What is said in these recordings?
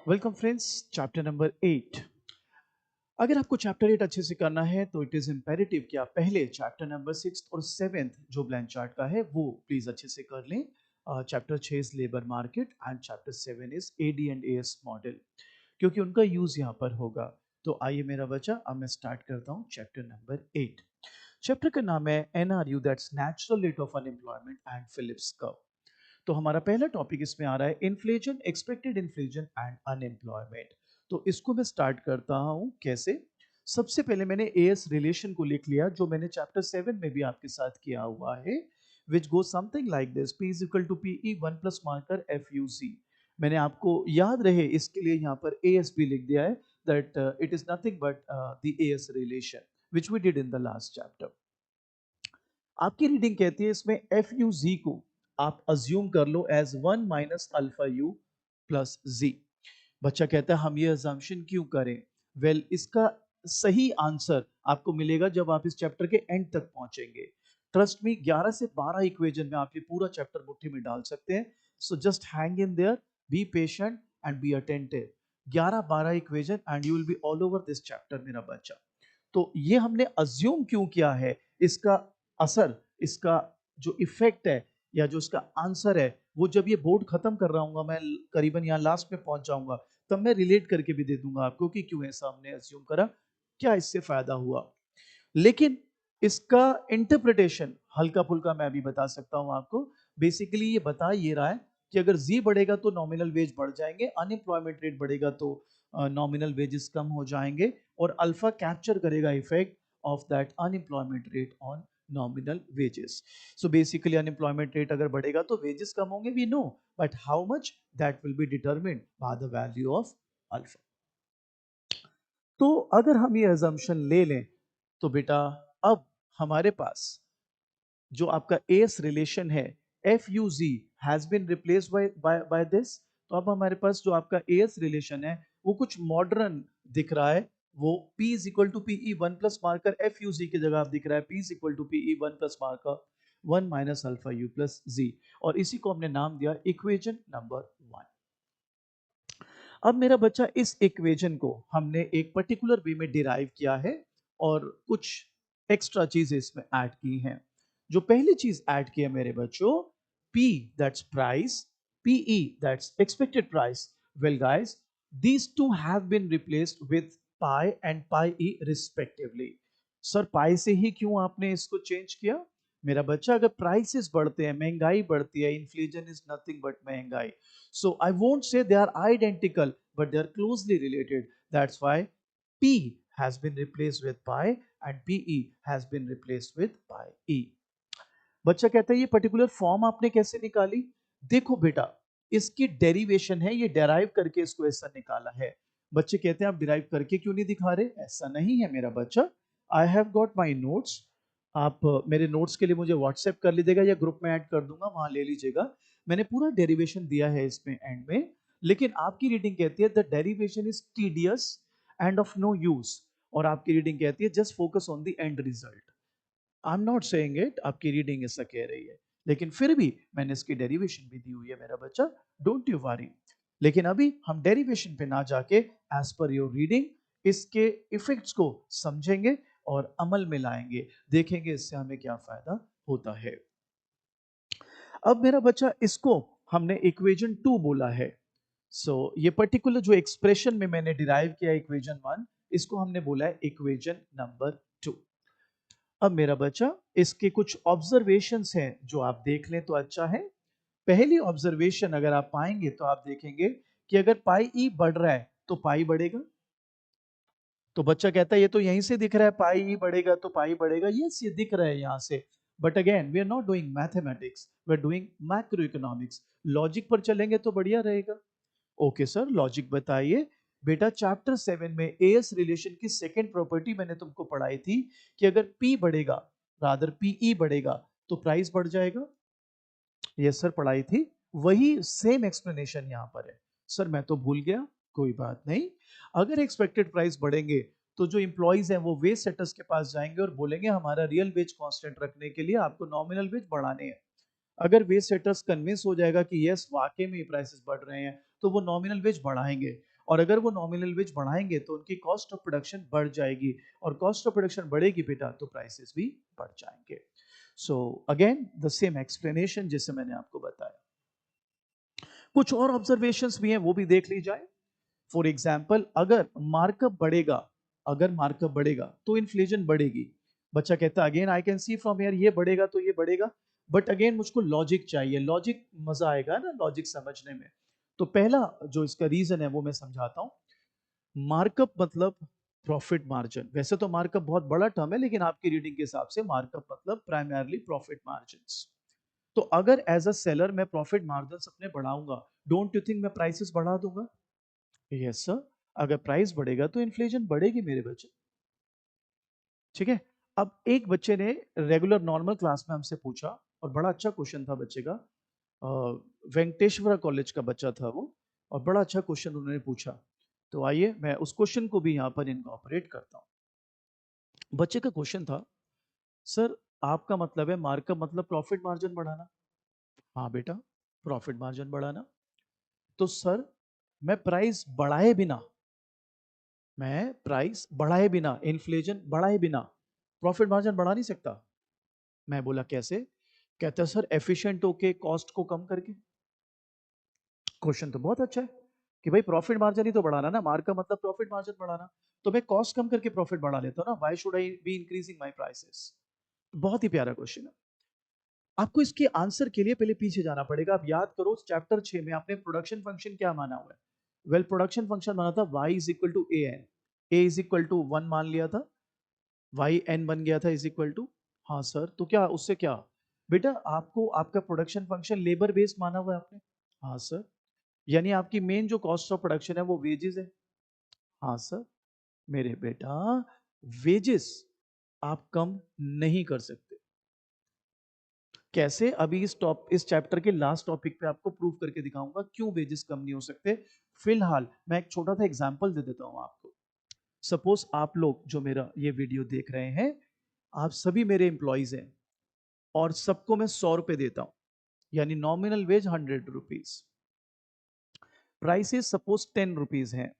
Welcome friends, chapter number 8। अगर आपको chapter 8 अच्छे से करना है तो इट इज इम्पेरेटिव कि आप पहले चैप्टर नंबर 6 और 7 जो ब्लैंचार्ड का है वो प्लीज अच्छे से कर लें। Chapter 6 is labour market and chapter 7 is AD and AS model, क्योंकि उनका यूज यहाँ पर होगा। तो आइए मेरा बच्चा, अब मैं स्टार्ट करता हूँ चैप्टर नंबर 8। चैप्टर का नाम है NRU, that's natural rate of unemployment and Phillips curve. तो हमारा पहला टॉपिक इसमें आ रहा है inflation, expected inflation and unemployment. तो इसको मैं स्टार्ट करता हूं कैसे। सबसे पहले मैंने एएस रिलेशन को लिख लिया, जो मैंने चैप्टर 7 में भी आपके साथ किया हुआ है, which go something like this: P is equal to PE one plus marker F U C. मैंने आपको याद रहे इसके लिए यहाँ पर एएस भी लिख दिया है, that it is nothing but the AS relation which we did in the last chapter. आपकी रीडिंग कहती है इसमें एफ यू जी को आप अज्यूम कर लो एज 1 - अल्फा यू प्लस जी। बच्चा कहता है हम ये अजम्पशन क्यों करें? वेल, इसका सही आंसर आपको मिलेगा जब आप इस चैप्टर के एंड तक पहुंचेंगे। ट्रस्ट मी, 11 से 12 इक्वेशन में आप ये पूरा चैप्टर मुट्ठी में डाल सकते हैं। So just hang in their, be patient and be attentive. 11-12 equation and you will be all over this chapter मेरा बच्चा। तो ये हमने अज्यूम क्यों किया है, इसका असर, इसका जो इफेक्ट है या जो इसका आंसर है, वो जब ये बोर्ड खत्म कर रहा हूँ मैं, करीबन यहाँ लास्ट में पहुंच जाऊंगा, तब मैं रिलेट करके भी दे दूंगा आपको कि क्यों ऐसा हमने अज्यूम करा, क्या इससे फायदा हुआ। लेकिन इसका इंटरप्रिटेशन हल्का फुल्का मैं अभी बता सकता हूं आपको। बेसिकली ये बता ये रहा है कि अगर जी बढ़ेगा तो नॉमिनल वेज बढ़ जाएंगे, अनएम्प्लॉयमेंट रेट बढ़ेगा तो नॉमिनल वेजेस कम हो जाएंगे, और अल्फा कैप्चर करेगा effect of that unemployment rate on nominal wages. So basically unemployment rate अगर बढ़ेगा तो वेजेस कम होंगे, we know, but how much, that will be determined by the value of alpha. तो अगर हम ये अजम्पशन ले लें तो बेटा, अब हमारे पास जो आपका एस रिलेशन है, F U G has been replaced by this. तो अब हमारे पास जो आपका एस रिलेशन है वो कुछ मॉडर्न दिख रहा है। वो P is equal to PE one plus marker F U G की जगह आप दिख रहा है P is equal to PE one plus marker 1 - alpha U plus G, और इसी को हमने नाम दिया इक्वेशन नंबर 1। अब मेरा बच्चा, इस इक्वेशन को हमने एक पर्टिकुलर वे में डिराइव किया है और कुछ एक्स्ट्रा चीजें इसमें ऐड की हैं। जो पहली चीज ऐड की है मेरे बच्चों, P that's price, PE that's expected price. Well guys, these two have been replaced with pi and pi e respectively। Sir, pi से ही क्यों आपने इसको चेंज किया? मेरा बच्चा, अगर प्राइसेस बढ़ते हैं, महंगाई बढ़ती है, इन्फ्लेशन इज नथिंग बट महंगाई। So I won't say they are identical, but they are closely related. That's why P has been replaced with pi and PE has been replaced with pi E। बच्चा कहता है ये particular form आपने कैसे निकाली? देखो बेटा, इसकी डेरिवेशन है, ये डेराइव करके इसको ऐसा निकाला है। बच्चे कहते हैं आप डिराइव करके क्यों नहीं दिखा रहे? ऐसा नहीं है मेरा बच्चा। I have got my notes. आप मेरे नोट्स के लिए मुझे व्हाट्सएप कर लीजिएगा या ग्रुप में ऐड कर दूंगा, वहां ले लीजिएगा। मैंने पूरा डेरिवेशन दिया है इसमें एंड में। लेकिन आपकी रीडिंग कहती है the derivation is tedious and of no use, और आपकी रीडिंग कहती है just focus on the end result. I am not saying it, आपकी रीडिंग ऐसा कह रही है, लेकिन फिर भी मैंने इसकी डेरिवेशन भी दी हुई है मेरा बच्चा, डोंट यू वरी। लेकिन अभी हम डेरिवेशन पे ना जाके एज पर योर रीडिंग इसके इफेक्ट्स को समझेंगे और अमल में लाएंगे, देखेंगे इससे हमें क्या फायदा होता है। अब मेरा बच्चा, इसको हमने इक्वेशन 2 बोला है। ये पर्टिकुलर जो एक्सप्रेशन में मैंने डिराइव किया इक्वेशन 1, इसको हमने बोला है इक्वेशन नंबर 2। अब मेरा बच्चा, इसके कुछ ऑब्जर्वेशंस हैं जो आप देख लें तो अच्छा है। पहली ऑब्जर्वेशन अगर आप पाएंगे तो आप देखेंगे कि अगर पाई ई बढ़ रहा है तो पाई बढ़ेगा। तो बच्चा कहता है ये तो यहीं से दिख रहा है, पाई ई बढ़ेगा तो पाई बढ़ेगा। यस, ये दिख रहा है यहां से, but again we are not doing mathematics, we are doing macroeconomics. Logic पर चलेंगे तो बढ़िया रहेगा। ओके सर, लॉजिक बताइए। बेटा, चैप्टर 7 में एएस रिलेशन की सेकंड प्रॉपर्टी मैंने तुमको पढ़ाई थी कि अगर पी बढ़ेगा, रादर पीई बढ़ेगा, तो प्राइस बढ़ जाएगा। यस सर, पढ़ाई थी। वही सेम एक्सप्लेनेशन यहां पर है। सर मैं तो भूल गया, कोई बात नहीं। अगर एक्सपेक्टेड प्राइस बढ़ेंगे तो जो इंप्लॉइज हैं वो वेज सेटर्स के पास जाएंगे और बोलेंगे हमारा रियल वेज कांस्टेंट रखने के लिए आपको नॉमिनल वेज बढ़ाने हैं। अगर वेज सेटर्स कन्विंस हो जाएगा कि यस वाकई में प्राइसेस बढ़ रहे हैं, तो वो नॉमिनल वेज बढ़ाएंगे। और अगर वो नॉमिनल वेज बढ़ाएंगे तो उनकी कॉस्ट ऑफ प्रोडक्शन बढ़ जाएगी, और कॉस्ट ऑफ प्रोडक्शन बढ़ेगी बेटा तो प्राइसेस भी बढ़ जाएंगे। So again the same explanation जैसे मैंने आपको बताया। कुछ और ऑब्जर्वेशंस भी हैं, वो भी देख ली जाए। फॉर एग्जाम्पल, अगर मार्कअप बढ़ेगा तो इन्फ्लेशन बढ़ेगी। बच्चा कहता है again I can see from here, ये बढ़ेगा तो ये बढ़ेगा, बट अगेन मुझको लॉजिक चाहिए, लॉजिक मजा आएगा ना लॉजिक समझने में। तो पहला जो इसका रीजन है वो मैं समझाता हूं। मार्कअप मतलब प्रॉफिट मार्जिन। वैसे तो मार्कअप बहुत बड़ा टर्म है, लेकिन आपकी रीडिंग के हिसाब से मार्कअप मतलब प्राइमरली प्रॉफिट मार्जिन। तो अगर एज अ सेलर मैं प्रॉफिट मार्जिन अपने बढ़ाऊंगा, डोंट यू थिंक मैं प्राइसेस बढ़ा दूंगा? Yes sir. अगर प्राइस बढ़ेगा तो इन्फ्लेशन बढ़ेगी मेरे बच्चे। ठीक है। अब एक बच्चे ने रेगुलर नॉर्मल क्लास में हमसे पूछा, और बड़ा अच्छा क्वेश्चन था बच्चे का। वेंकटेश्वरा कॉलेज का बच्चा था वो, और बड़ा अच्छा क्वेश्चन उन्होंने पूछा। तो आइए मैं उस क्वेश्चन को भी यहाँ पर इनकॉर्पोरेट करता हूँ। बच्चे का क्वेश्चन था, सर आपका मतलब है मार्कअप मतलब प्रॉफिट मार्जिन बढ़ाना? हाँ बेटा, प्रॉफिट मार्जिन बढ़ाना। तो सर मैं प्राइस बढ़ाए बिना इन्फ्लेशन बढ़ाए बिना प्रॉफिट मार्जिन बढ़ा नहीं सकता। मैं बोला कैसे? कहता है सर एफिशिएंट होके कॉस्ट को कम करके। क्वेश्चन तो बहुत अच्छा है कि भाई प्रॉफिट मार्जिन ही तो बढ़ाना ना, मार्क का मतलब प्रॉफिट मार्जिन बढ़ाना। तो मैं कॉस्ट कम करके प्रॉफिट बढ़ा लेता हूं ना, why should I be increasing my prices? बहुत ही प्यारा क्वेश्चन है। आपको इसके आंसर के लिए पहले पीछे जाना पड़ेगा। आप याद करो चैप्टर 6 में आपने प्रोडक्शन फंक्शन क्या माना हुआ है? वेल प्रोडक्शन फंक्शन माना था y is equal to A N. A is equal to 1 मान लिया था, वाई एन बन गया था इज इक्वल टू। हाँ सर, तो क्या उससे क्या? बेटा आपको आपका प्रोडक्शन फंक्शन लेबर बेस्ड माना हुआ है आपने। हाँ सर। यानी आपकी मेन जो कॉस्ट ऑफ प्रोडक्शन है वो वेजेस है। हाँ सर। मेरे बेटा, वेजेस आप कम नहीं कर सकते। कैसे? अभी इस चैप्टर के लास्ट टॉपिक पे आपको प्रूव करके दिखाऊंगा क्यों वेजेस कम नहीं हो सकते। फिलहाल मैं एक छोटा सा एग्जांपल दे देता हूं आपको। सपोज आप लोग जो मेरा ये वीडियो देख रहे हैं, आप सभी मेरे एम्प्लॉइज हैं, और सबको मैं 100 रुपए देता हूं, यानी nominal wage 100 rupees, prices suppose 10 rupees हैं,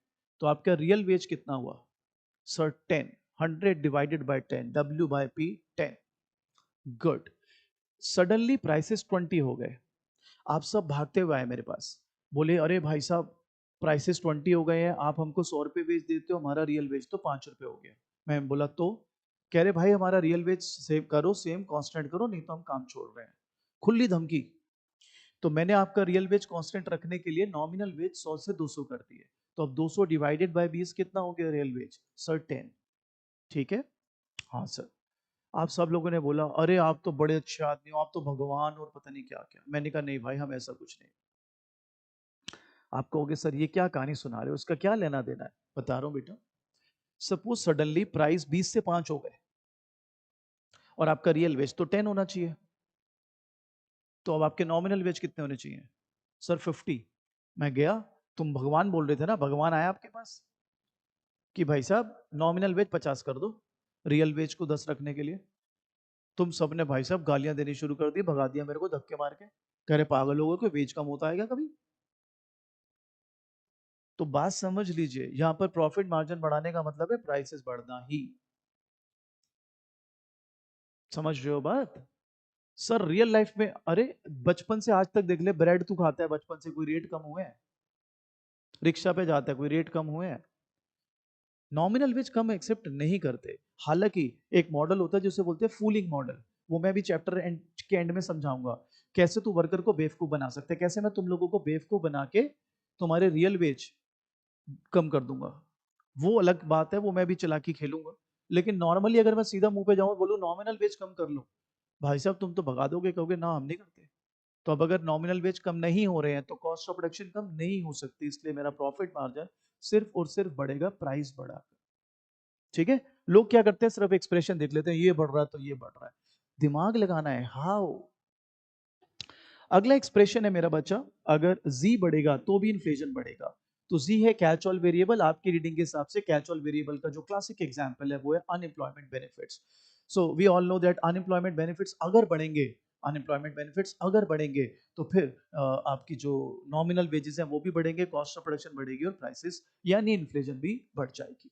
तो आपका रियल वेज कितना हुआ? Sir 10, 100 divided by 10, W/P 10। Good. Suddenly prices 20 हो गए, आप सब भागते हुए आए मेरे पास, बोले अरे भाई साहब प्राइसेस 20 हो गए हैं, आप हमको 100 रुपए वेज देते हो, हमारा रियल वेज तो 5 रुपए हो गया। मैं बोला तो? कह रहे भाई हमारा रियल वेज सेव करो, सेम कांस्टेंट करो, नहीं तो हम काम छोड़ रहे हैं। खुली धमकी। तो मैंने आपका रियल वेज कांस्टेंट रखने के लिए नॉमिनल वेज 100 से 200 कर दिए। तो अब 200 डिवाइडेड बाय 20 कितना हो गया रियल वेज? सर 10। ठीक है। हाँ सर। आप सब लोगों ने बोला अरे आप तो बड़े अच्छे आदमी हो, आप तो भगवान और पता नहीं क्या क्या। मैंने कहा नहीं भाई, हम ऐसा कुछ नहीं। आप कहोगे सर ये क्या कहानी सुना रहे हो, उसका क्या लेना देना है? बता रहा हूं बेटा। सपोज सडनली प्राइस 20 से 5 हो गए, और आपका रियल वेज तो 10 होना चाहिए, तो अब आपके नॉमिनल वेज कितने होने चाहिए? सर 50। मैं गया, तुम भगवान बोल रहे थे ना, भगवान आया आपके पास कि भाई साहब नॉमिनल वेज 50 कर दो, रियल वेज को 10 रखने के लिए। तुम सबने भाई साहब गालियां देनी शुरू कर दी, भगा दिया मेरे को धक्के मार के, कह रहे पागल हो गए, कोई वेज कम होता है क्या कभी? तो बात समझ लीजिए, यहां पर प्रॉफिट मार्जिन बढ़ाने का मतलब है प्राइसेस बढ़ना ही। समझ रहे हो बात? सर रियल लाइफ में, अरे बचपन से आज तक देख ले, ब्रेड तू खाता है बचपन से, कोई रेट कम हुए हैं? रिक्शा पे जाता है, कोई रेट कम हुए हैं? नॉमिनल वेज कम एक्सेप्ट नहीं करते। हालांकि एक मॉडल होता है जिसे बोलते हैं फूलिंग मॉडल, वो मैं भी चैप्टर के एंड में समझाऊंगा। कैसे तू वर्कर को बेवकूफ बना सकते हैं, कैसे मैं तुम लोगों को बेवकूफ बना के तुम्हारे रियल वेज कम कर दूंगा, वो अलग बात है, वो मैं भी चालाकी खेलूंगा। लेकिन नॉर्मली अगर मैं सीधा मुंह पे जाऊं बोलूं नॉमिनल वेज कम कर लो, भाई साहब तुम तो भगा दोगे, कहोगे ना हम नहीं करते। तो अब अगर नॉमिनल वेज कम नहीं हो रहे हैं तो कॉस्ट ऑफ प्रोडक्शन कम नहीं हो सकती, इसलिए मेरा प्रॉफिट मार्जिन सिर्फ और सिर्फ बढ़ेगा प्राइस बढ़ा। ठीक है। लोग क्या करते हैं, सिर्फ एक्सप्रेशन देख लेते हैं, ये बढ़ रहा है तो ये बढ़ रहा है। दिमाग लगाना है हाउ। अगला एक्सप्रेशन है मेरा बच्चा, अगर z बढ़ेगा तो भी इन्फ्लेशन बढ़ेगा। तो z है कैच ऑल वेरिएबल, आपकी रीडिंग के हिसाब से कैच ऑल वेरिएबल का जो क्लासिक एग्जांपल है वो है unemployment benefits. So we all know that unemployment benefits अगर बढ़ेंगे अनएम्प्लॉयमेंट बेनिफिट्स अगर बढ़ेंगे तो फिर आपकी जो नॉमिनल वेजेस हैं वो भी बढ़ेंगे, कॉस्ट ऑफ प्रोडक्शन बढ़ेगी और प्राइसेस यानी इन्फ्लेशन भी बढ़ जाएगी।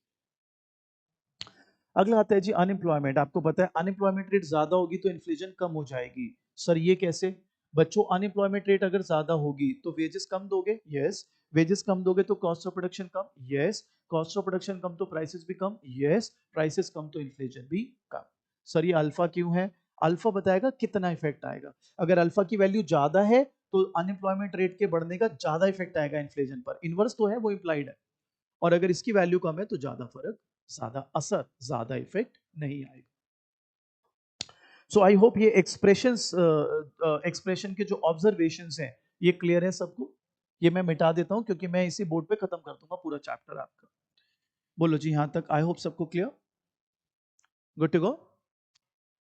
अगला आता है जी अनएम्प्लॉयमेंट। आपको पता है अनएम्प्लॉयमेंट रेट ज्यादा होगी तो इन्फ्लेशन कम हो जाएगी। सर ये कैसे? बच्चों अनएम्प्लॉयमेंट रेट अगर ज्यादा होगी तो वेजेस कम दोगे, यस। वेजेस कम दोगे तो कॉस्ट ऑफ प्रोडक्शन कम, यस। कॉस्ट ऑफ प्रोडक्शन कम तो प्राइसेस भी कम, यस। प्राइसेस कम तो इन्फ्लेशन भी कम। सर ये अल्फा क्यों है? अल्फा बताएगा कितना इफेक्ट आएगा। अगर अल्फा की वैल्यू ज्यादा है तो अनएम्प्लॉयमेंट रेट के बढ़ने का ज्यादा इफेक्ट आएगा इन्फ्लेशन पर, इनवर्स तो है वो इंप्लाइड है। और अगर इसकी वैल्यू कम है तो ज्यादा फर्क, ज्यादा असर, ज्यादा इफेक्ट नहीं आएगा। सो आई होप ये एक्सप्रेशन के जो ऑब्जर्वेशंस हैं ये क्लियर है सबको। ये मैं मिटा देता हूं क्योंकि मैं इसी बोर्ड पे खत्म कर दूंगा पूरा चैप्टर आपका। बोलो जी यहां तक आई होप सबको क्लियर, गुड टू गो।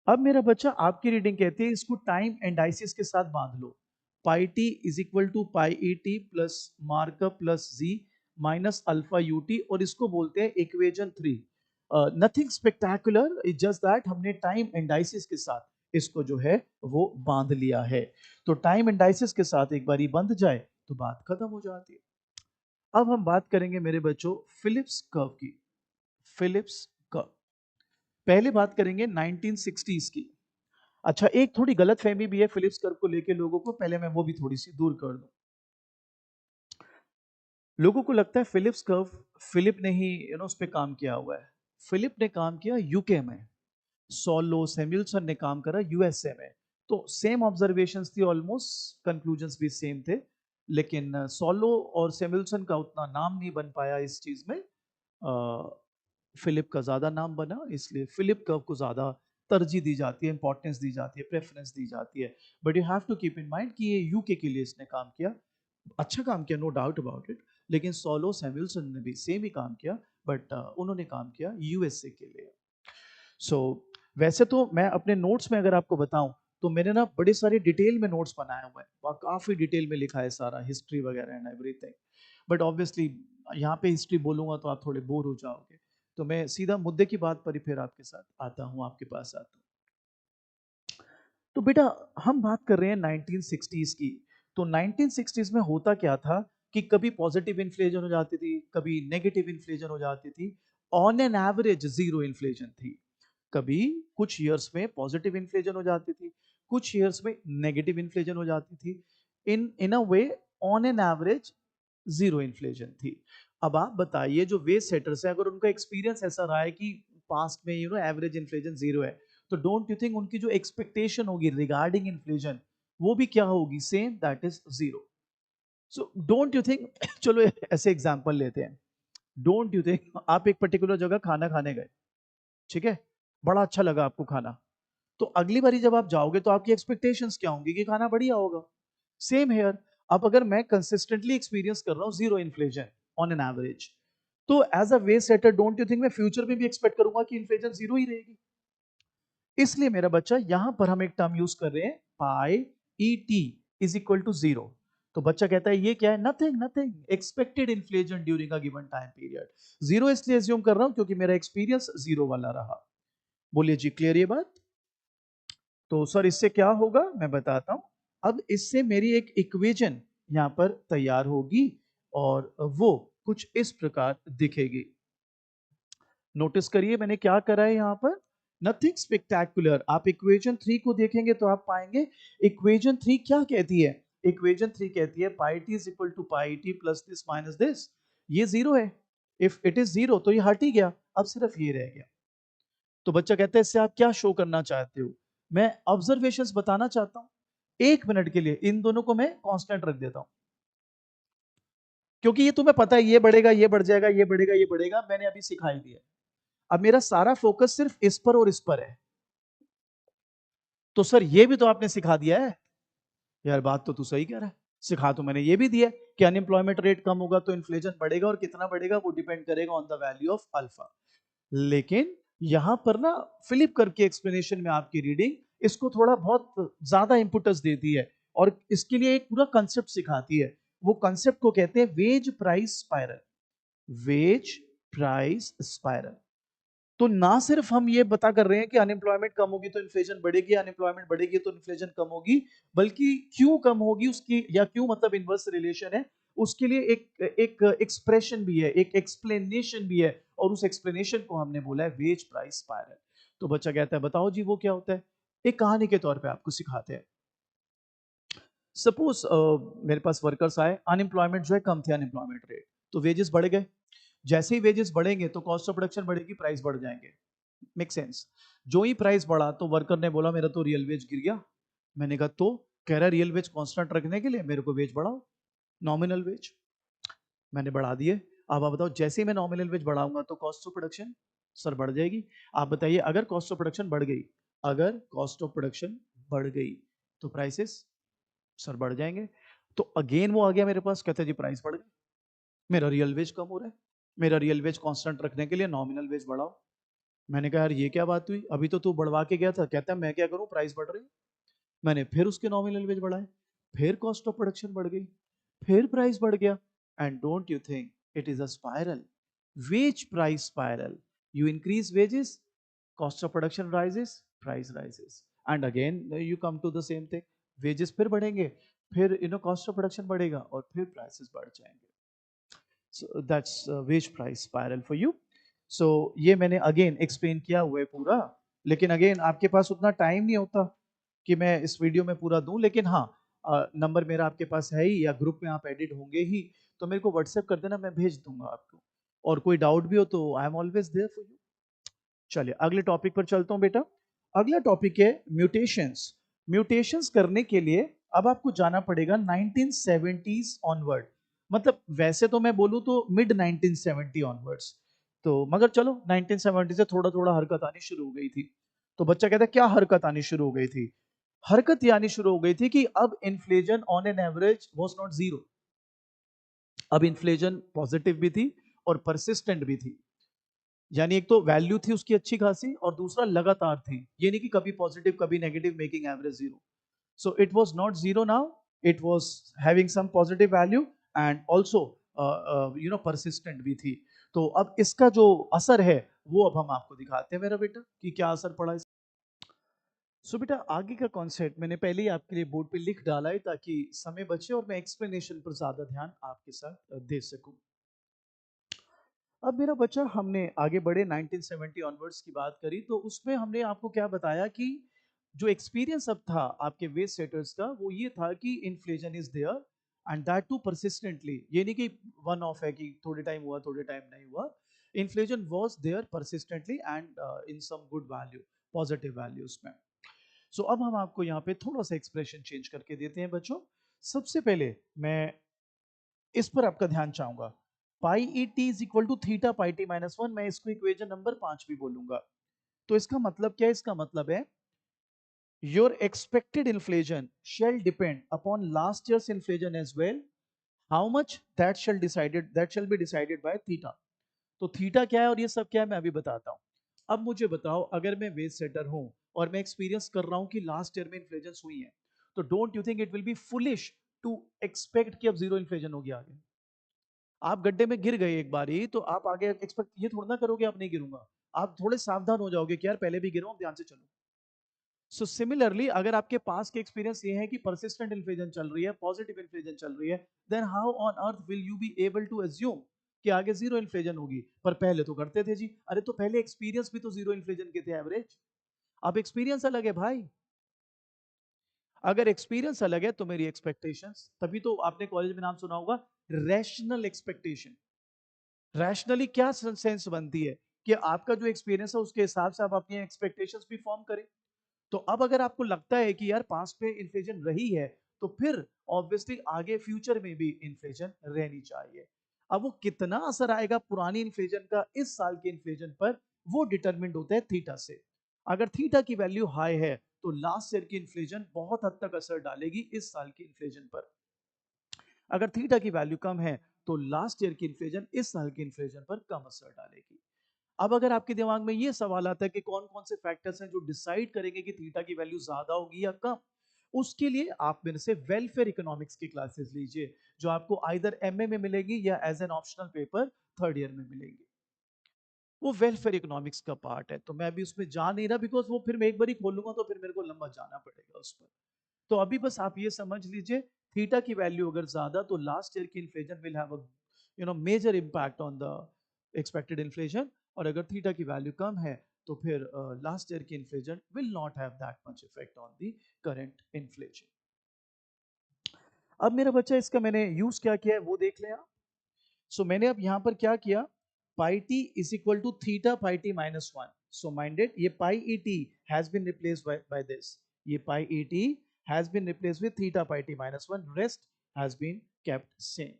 अब मेरा बच्चा आपकी रीडिंग कहती है इसको टाइम एंडाइसिस के साथ बांध लो। Pi T is equal to pi E T plus markup plus G minus alpha U T, और इसको बोलते हैं equation 3। Nothing spectacular, it just that हमने टाइम एंडाइसिस के साथ इसको जो है वो बांध लिया है। तो टाइम एंडाइसिस के साथ एक बारी बंध जाए तो बात खत्म हो जाती है। अब हम बात करेंगे मेरे बच्चों फिलिप्स कर्व की। फिलिप्स कर्व पहले बात करेंगे 1960s की। अच्छा एक थोड़ी गलत फहमी भी है फिलिप्स कर्व को लेके लोगों को, पहले मैं वो भी थोड़ी सी दूर कर दूं। लोगों को लगता है फिलिप्स कर्व फिलिप ने ही उस पे काम किया हुआ है। फिलिप ने काम किया यूके में, सोलो सैमुअल्सन ने काम करा यूएसए में। तो सेम ऑब्जर्वेशंस थी ऑलमोस्ट, कंक्लूजन्स भी सेम थे, लेकिन सोलो और सैमुअल्सन का उतना नाम नहीं बन पाया इस चीज में। फिलिप का ज्यादा नाम बना, इसलिए फिलिप कर्व को ज्यादा तरजीह दी जाती है, इंपॉर्टेंस दी जाती है, प्रेफरेंस दी जाती है। But you have to keep in mind कि ये यूके के लिए इसने काम किया, अच्छा काम किया, नो डाउट अबाउट इट। लेकिन सोलो सैमुअल्सन ने भी सेम ही काम किया, बट उन्होंने काम किया यूएसए के लिए। सो वैसे तो मैं अपने नोट्स में अगर आपको बताऊं तो मैंने ना बड़े सारे डिटेल में नोट्स बनाए हुए हैं और काफी डिटेल में लिखा है सारा हिस्ट्री वगैरह एंड एवरीथिंग। बट ऑब्वियसली यहाँ पे हिस्ट्री बोलूंगा तो आप थोड़े बोर हो जाओगे, तो मैं सीधा मुद्दे की बात पर ही फिर आपके साथ आता हूँ, आपके पास आता हूँ। तो बेटा हम बात कर रहे हैं 1960s की। तो 1960s में होता क्या था कि कभी पॉजिटिव इन्फ्लेशन हो जाती थी, कभी नेगेटिव इन्फ्लेशन हो जाती थी। On an average zero inflation थी। कभी कुछ ईयर्स में पॉजिटिव इन्फ्लेशन हो जाती थी, कुछ ईयर्स में नेगेटिव इन्फ्लेशन हो जाती थी। In a way on an average zero inflation थी। अब आप बताइए जो वेज सेटर्स है अगर उनका एक्सपीरियंस ऐसा रहा है कि पास्ट में एवरेज इन्फ्लेशन जीरो है, तो डोंट यू थिंक उनकी जो एक्सपेक्टेशन होगी रिगार्डिंग इन्फ्लेशन वो भी क्या होगी? Same, that is zero. So don't you think चलो ऐसे एग्जांपल लेते हैं। डोंट यू थिंक आप एक पर्टिकुलर जगह खाना खाने गए, ठीक है, बड़ा अच्छा लगा आपको खाना, तो अगली बारी जब आप जाओगे तो आपकी एक्सपेक्टेशंस क्या होंगी कि खाना बढ़िया होगा। Same here. अब अगर मैं कंसिस्टेंटली एक्सपीरियंस कर रहा हूं zero inflation on an average, तो as a wage setter don't you think मैं फ्यूचर में भी एक्सपेक्ट करूंगा कि इन्फ्लेशन जीरो ही रहेगी। इसलिए मेरा बच्चा यहां पर हम एक टर्म यूज कर रहे हैं, pi E T is equal to zero. तो बच्चा कहता है ये क्या है? Nothing, nothing, expected inflation during a given time period. Zero इसलिए एज्यूम कर रहा हूं क्योंकि मेरा एक्सपीरियंस जीरो वाला रहा। बोलिए जी क्लियर ये बात? तो सर इससे क्या होगा मैं बताता हूं। अब इससे मेरी एक इक्वेशन यहां पर तैयार होगी और वो कुछ इस प्रकार दिखेगी। नोटिस करिए मैंने क्या करा है यहां पर, नथिंग स्पेक्टेकुलर। आप इक्वेशन 3 को देखेंगे तो आप पाएंगे इक्वेशन 3 क्या कहती है। इक्वेशन 3 कहती है pi T is equal to pi T plus this minus this. ये जीरो है, इफ इट इज जीरो तो ये हट ही गया, अब सिर्फ ये रह गया। तो बच्चा कहता है इससे आप क्या शो करना चाहते हो? मैं ऑब्जर्वेशंस बताना चाहता हूं। एक मिनट के लिए इन दोनों को मैं कांस्टेंट रख देता हूं, क्योंकि ये तुम्हें पता है ये बढ़ेगा, ये बढ़ जाएगा, ये बढ़ेगा, ये बढ़ेगा, मैंने अभी सिखाई दिया। अब मेरा सारा फोकस सिर्फ इस पर और इस पर है। तो सर ये भी तो आपने सिखा दिया है। यार बात तो तू सही कह रहा है, सिखा तो मैंने ये भी दिया है कि अनएम्प्लॉयमेंट रेट कम होगा तो इन्फ्लेशन बढ़ेगा, और कितना बढ़ेगा वो डिपेंड करेगा on the value of alpha. लेकिन यहां पर ना फिलिप कर्व की एक्सप्लेनेशन में आपकी रीडिंग इसको थोड़ा बहुत ज्यादा इंपुटस देती है और इसके लिए एक पूरा कंसेप्ट सिखाती है। वो कंसेप्ट को कहते हैं wage price spiral. Wage price spiral. तो ना सिर्फ हम ये बता कर रहे हैं कि अनएम्प्लॉयमेंट कम होगी तो इन्फ्लेशन बढ़ेगी, अनएम्प्लॉयमेंट बढ़ेगी तो इन्फ्लेशन कम होगी, बल्कि क्यों कम होगी उसकी, या क्यों मतलब इनवर्स रिलेशन है, उसके लिए एक एक एक्सप्रेशन भी है, एक एक्सप्लेनेशन भी है, और उस एक्सप्लेनेशन को हमने बोला है वेज प्राइस स्पाइरल। तो बच्चा कहता है बताओ जी वो क्या होता है। एक कहानी के तौर पे आपको सिखाते हैं। सपोज मेरे पास वर्कर्स आए, अनएम्प्लॉयमेंट जो है कम थे, अनएम्प्लॉयमेंट रेट, तो वेजेस बढ़ गए। जैसे ही वेजेस बढ़ेंगे तो कॉस्ट ऑफ प्रोडक्शन बढ़ेगी, प्राइस बढ़ जाएंगे। Make sense. जो ही प्राइस बढ़ा तो वर्कर ने बोला मेरा तो रियल वेज गिर गया। मैंने कहा तो, कह रहा रियल वेज कांस्टेंट रखने के लिए मेरे को वेज बढ़ाओ, नॉमिनल वेज। मैंने बढ़ा दिए। अब आप बताओ जैसे ही मैं नॉमिनल वेज बढ़ाऊंगा तो कॉस्ट ऑफ प्रोडक्शन सर बढ़ जाएगी। आप बताइए अगर कॉस्ट ऑफ प्रोडक्शन बढ़ गई, अगर कॉस्ट ऑफ प्रोडक्शन बढ़ गई तो प्राइसेस सर बढ़ जाएंगे। तो अगेन वो आ गया मेरे पास, कहता है जी प्राइस बढ़ गई, मेरा रियल वेज कम हो रहा है, मेरा रियल वेज कांस्टेंट रखने के लिए नॉमिनल वेज बढ़ाओ। मैंने कहा यार ये क्या बात हुई, अभी तो तू बढ़वा के गया था। कहता है मैं क्या करूं, प्राइस बढ़ रही। मैंने फिर उसके नॉमिनल वेज बढ़ाए, फिर कॉस्ट ऑफ प्रोडक्शन बढ़ गई, फिर प्राइस बढ़ गया। And don't you think it is a spiral, wage price spiral. You increase wages, cost of production rises, price rises, and again you come to the same thing, wages फिर बढ़ेंगे, फिर cost of production बढ़ेगा और फिर prices बढ़ जाएंगे। So that's wage price spiral for you. So ये मैंने again explain किया हुआ है पूरा, लेकिन again आपके पास उतना टाइम नहीं होता कि मैं इस वीडियो में पूरा दूं, लेकिन हाँ नंबर मेरा आपके पास है ही, या ग्रुप में आप एडिट होंगे ही, तो मेरे को व्हाट्सएप कर देना, मैं भेज दूंगा आपको। और कोई डाउट भी हो तो I am always there for you. चलिए अगले टॉपिक पर चलता हूं बेटा। अगला टॉपिक है म्यूटेशंस। म्यूटेशंस करने के लिए अब आपको जाना पड़ेगा 1970s ऑनवर्ड। मतलब वैसे तो मैं बोलूं तो मिड 1970 ऑनवर्ड्स, तो मगर चलो 1970 से थोड़ा थोड़ा हरकत आनी शुरू हो गई थी। तो बच्चा कहता है क्या हरकत आनी शुरू हो गई थी। हरकत ये आनी शुरू हो गई थी कि अब inflation on an average was not zero. अब इन्फ्लेशन पॉजिटिव भी थी और परसिस्टेंट भी थी। यानी एक तो वैल्यू थी उसकी अच्छी खासी, और दूसरा लगातार थी, ये नहीं कि कभी पॉजिटिव कभी negative making average zero. So it was not zero now, it was having some positive value, and also persistent भी थी। तो अब इसका जो असर है वो अब हम आपको दिखाते हैं मेरा बेटा कि क्या असर पड़ा। सो बेटा आगे का कॉन्सेप्ट मैंने पहले ही आपके लिए बोर्ड पे लिख डाला है ताकि समय बचे और मैं एक्सप्लेनेशन पर ज्यादा ध्यान आपके साथ दे सकूं। अब मेरा बच्चा हमने आगे बढ़े 1970 ऑनवर्ड्स की बात करी, तो उसमें हमने आपको क्या बताया कि जो एक्सपीरियंस अब था आपके वेज सेटर्स का वो ये था कि inflation is there, and that too persistently. ये नहीं कि वन ऑफ है कि थोड़े टाइम हुआ थोड़े टाइम नहीं हुआ। Inflation was there persistently and in some good value, positive values में। सो अब हम आपको यहाँ पे थोड़ा सा एक्सप्रेशन चेंज करके देते हैं बच्चों। सबसे पहले मैं इस पर आपका ध्यान चाहूंगा, pi E T is equal to theta pi T minus one, मैं इसको इक्वेशन नंबर 5 भी बोलूंगा। तो इसका मतलब क्या है, इसका मतलब है your expected inflation shall depend upon last year's inflation as well, how much that shall be decided by theta. तो थीटा क्या है और ये सब क्या है मैं अभी बताता हूं। अब मुझे बताओ अगर मैं वेज सेटर हूं और मैं एक्सपीरियंस कर रहा हूं कि लास्ट ईयर में इन्फ्लेशन हुई है, तो don't you think it will be foolish to expect कि अब जीरो इन्फ्लेशन होगी आगे। आप गड्ढे में गिर गए एक बारी तो आप आगे एक्सपेक्ट ये थोड़ा ना करोगे आप नहीं गिरूंगा। आप थोड़े सावधान हो जाओगे कि यार पहले भी गिरा हूं, ध्यान से चलो। सो सिमिलरली अगर आपके पास के एक्सपीरियंस ये है कि परसिस्टेंट इन्फ्लेशन चल रही है, पॉजिटिव इन्फ्लेशन चल रही है, then how on earth will you be able to assume कि आगे जीरो इन्फ्लेशन होगी। पर पहले तो करते थे जी, अरे तो पहले एक्सपीरियंस भी तो जीरो इन्फ्लेशन के थे एवरेज। अब एक्सपीरियंस अलग है भाई। अगर एक्सपीरियंस अलग है तो मेरी एक्सपेक्टेशंस, तभी तो आपने कॉलेज में नाम सुना होगा रैशनल एक्सपेक्टेशन। रैशनली क्या सेंस बनती है कि आपका जो एक्सपीरियंस है उसके हिसाब से आप अपनी एक्सपेक्टेशंस भी फॉर्म करें। तो अब अगर आपको लगता है कि यार पास्ट में इन्फ्लेशन रही है, तो फिर ऑब्वियसली आगे फ्यूचर में भी इन्फ्लेशन रहनी चाहिए। अब वो कितना असर आएगा पुरानी इन्फ्लेशन का इस साल के इन्फ्लेशन पर, वो डिटरमिन्ड होता है थीटा से। अगर थीटा की वैल्यू हाई है तो लास्ट ईयर की इन्फ्लेशन बहुत हद तक असर डालेगी इस साल की इन्फ्लेशन पर। अगर थीटा की वैल्यू कम है तो लास्ट ईयर की इन्फ्लेशन इस साल की इन्फ्लेशन पर कम असर डालेगी। अब अगर आपके दिमाग में ये सवाल आता है कि कौन कौन से फैक्टर्स हैं जो डिसाइड करेंगे कि थीटा की वैल्यू ज्यादा होगी या कम, उसके लिए आप मेरे से वेलफेयर इकोनॉमिक्स की क्लासेस लीजिए, जो आपको आइदर एमए में मिलेगी या as an optional paper third year में मिलेंगी। वो वेलफेयर इकोनॉमिक्स का पार्ट है, तो मैं अभी उसमें जा नहीं रहा, बिकॉज वो फिर मैं एक बार ही खोलूंगा तो फिर मेरे को लंबा जाना पड़ेगा उस पर। तो अभी बस आप ये समझ लीजिए, थीटा की वैल्यू अगर ज्यादा, तो लास्ट ईयर की inflation will have a major impact on the expected inflation, और अगर थीटा की वैल्यू कम है तो फिर लास्ट ईयर की inflation will not have that much effect on the current inflation. अब मेरा बच्चा, इसका मैंने यूज क्या किया है वो देख लें आप। सो मैंने अब यहां पर क्या किया, pi T is equal to theta pi T minus one. So minded, ये pi E T has been replaced by this, ये pi E T has been replaced with theta pi t minus 1, rest has been kept same.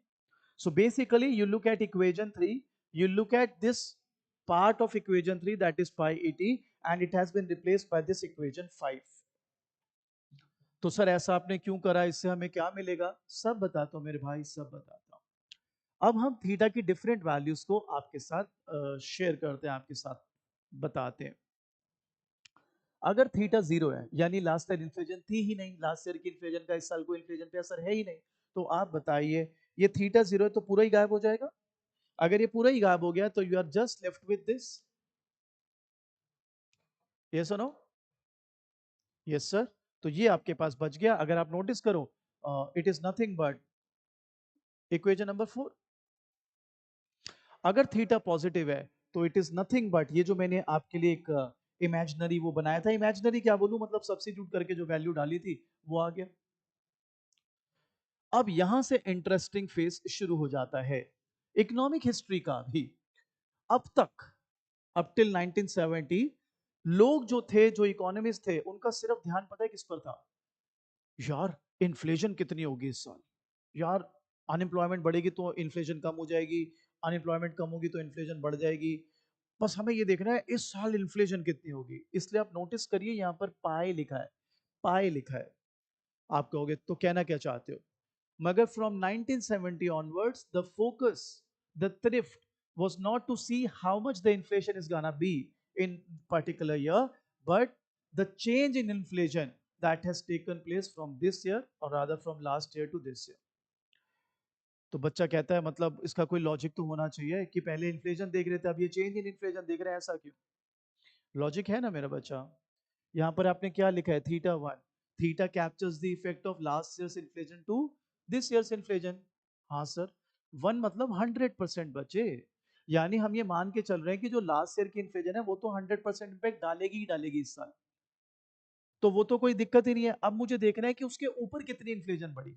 So basically you look at equation 3, you look at this part of equation 3, that is pi e t, and it has been replaced by this equation 5. तो sir ऐसा आपने क्यों करा, इससे हमें क्या मिलेगा, सब बताता हूं मेरे भाई, सब बताता हूं। अब हम थीटा की डिफरेंट वैल्यूज को आपके साथ शेयर करते हैं, आपके साथ बताते हैं। अगर थीटा जीरो है, यानी लास्ट ईयर इन्फ्लेशन थी ही नहीं, लास्ट ईयर की इन्फ्लेशन का इस साल को इन्फ्लेशन पे असर है ही नहीं, तो आप बताइए, ये थीटा जीरो है तो पूरा ही गायब हो जाएगा। अगर ये पूरा ही गायब हो गया तो you are just left with this, yes और नो, यस सर। तो ये आपके पास बच गया। अगर आप नोटिस करो, it is nothing but equation number 4। अगर थीटा पॉजिटिव है तो इट इज नथिंग बट, ये जो मैंने आपके लिए एक इमेजिनरी वो बनाया था, इमेजिनरी क्या बोलूं, मतलब सब्स्टिट्यूट करके जो वैल्यू डाली थी वो आ गया। अब यहां से इंटरेस्टिंग फेज शुरू हो जाता है इकोनॉमिक हिस्ट्री का भी। अब तक, अप टिल 1970, लोग जो थे, जो इकोनॉमिस्ट थे, उनका सिर्फ ध्यान पता है किस पर था, यार इन्फ्लेशन कितनी होगी इस साल, यार अनएम्प्लॉयमेंट बढ़ेगी तो इन्फ्लेशन कम हो जाएगी, अनएम्प्लॉयमेंट कम होगी तो इन्फ्लेशन बढ़ जाएगी, बस हमें ये देखना है इस साल इन्फ्लेशन कितनी होगी। इसलिए आप नोटिस करिए यहां पर पाए लिखा है, पाए लिखा है। आप कहोगे तो कहना क्या चाहते हो, मगर from 1970 onwards, the focus, the thrift was not to see how much the inflation is gonna be in particular year, but the change in inflation that has taken place from this year, or rather from last year to this year. तो बच्चा कहता है मतलब इसका कोई logic तो होना चाहिए कि पहले इन्फ्लेशन देख रहे थे, अब ये चेंज इन इन्फ्लेशन देख रहे हैं, ऐसा क्यों? लॉजिक है ना मेरा बच्चा। यहाँ पर आपने क्या लिखा है, theta one, theta captures the effect of last year's inflation to this year's inflation. हाँ सर, वन मतलब 100% बचे, यानी हम ये मान के चल रहे हैं कि जो लास्ट ईयर की इन्फ्लेशन है वो तो 100% इम्पैक्ट डालेगी ही डालेगी इस साल, तो वो तो कोई दिक्कत ही नहीं है। अब मुझे देखना है कि उसके ऊपर कितनी इन्फ्लेशन बढ़ी।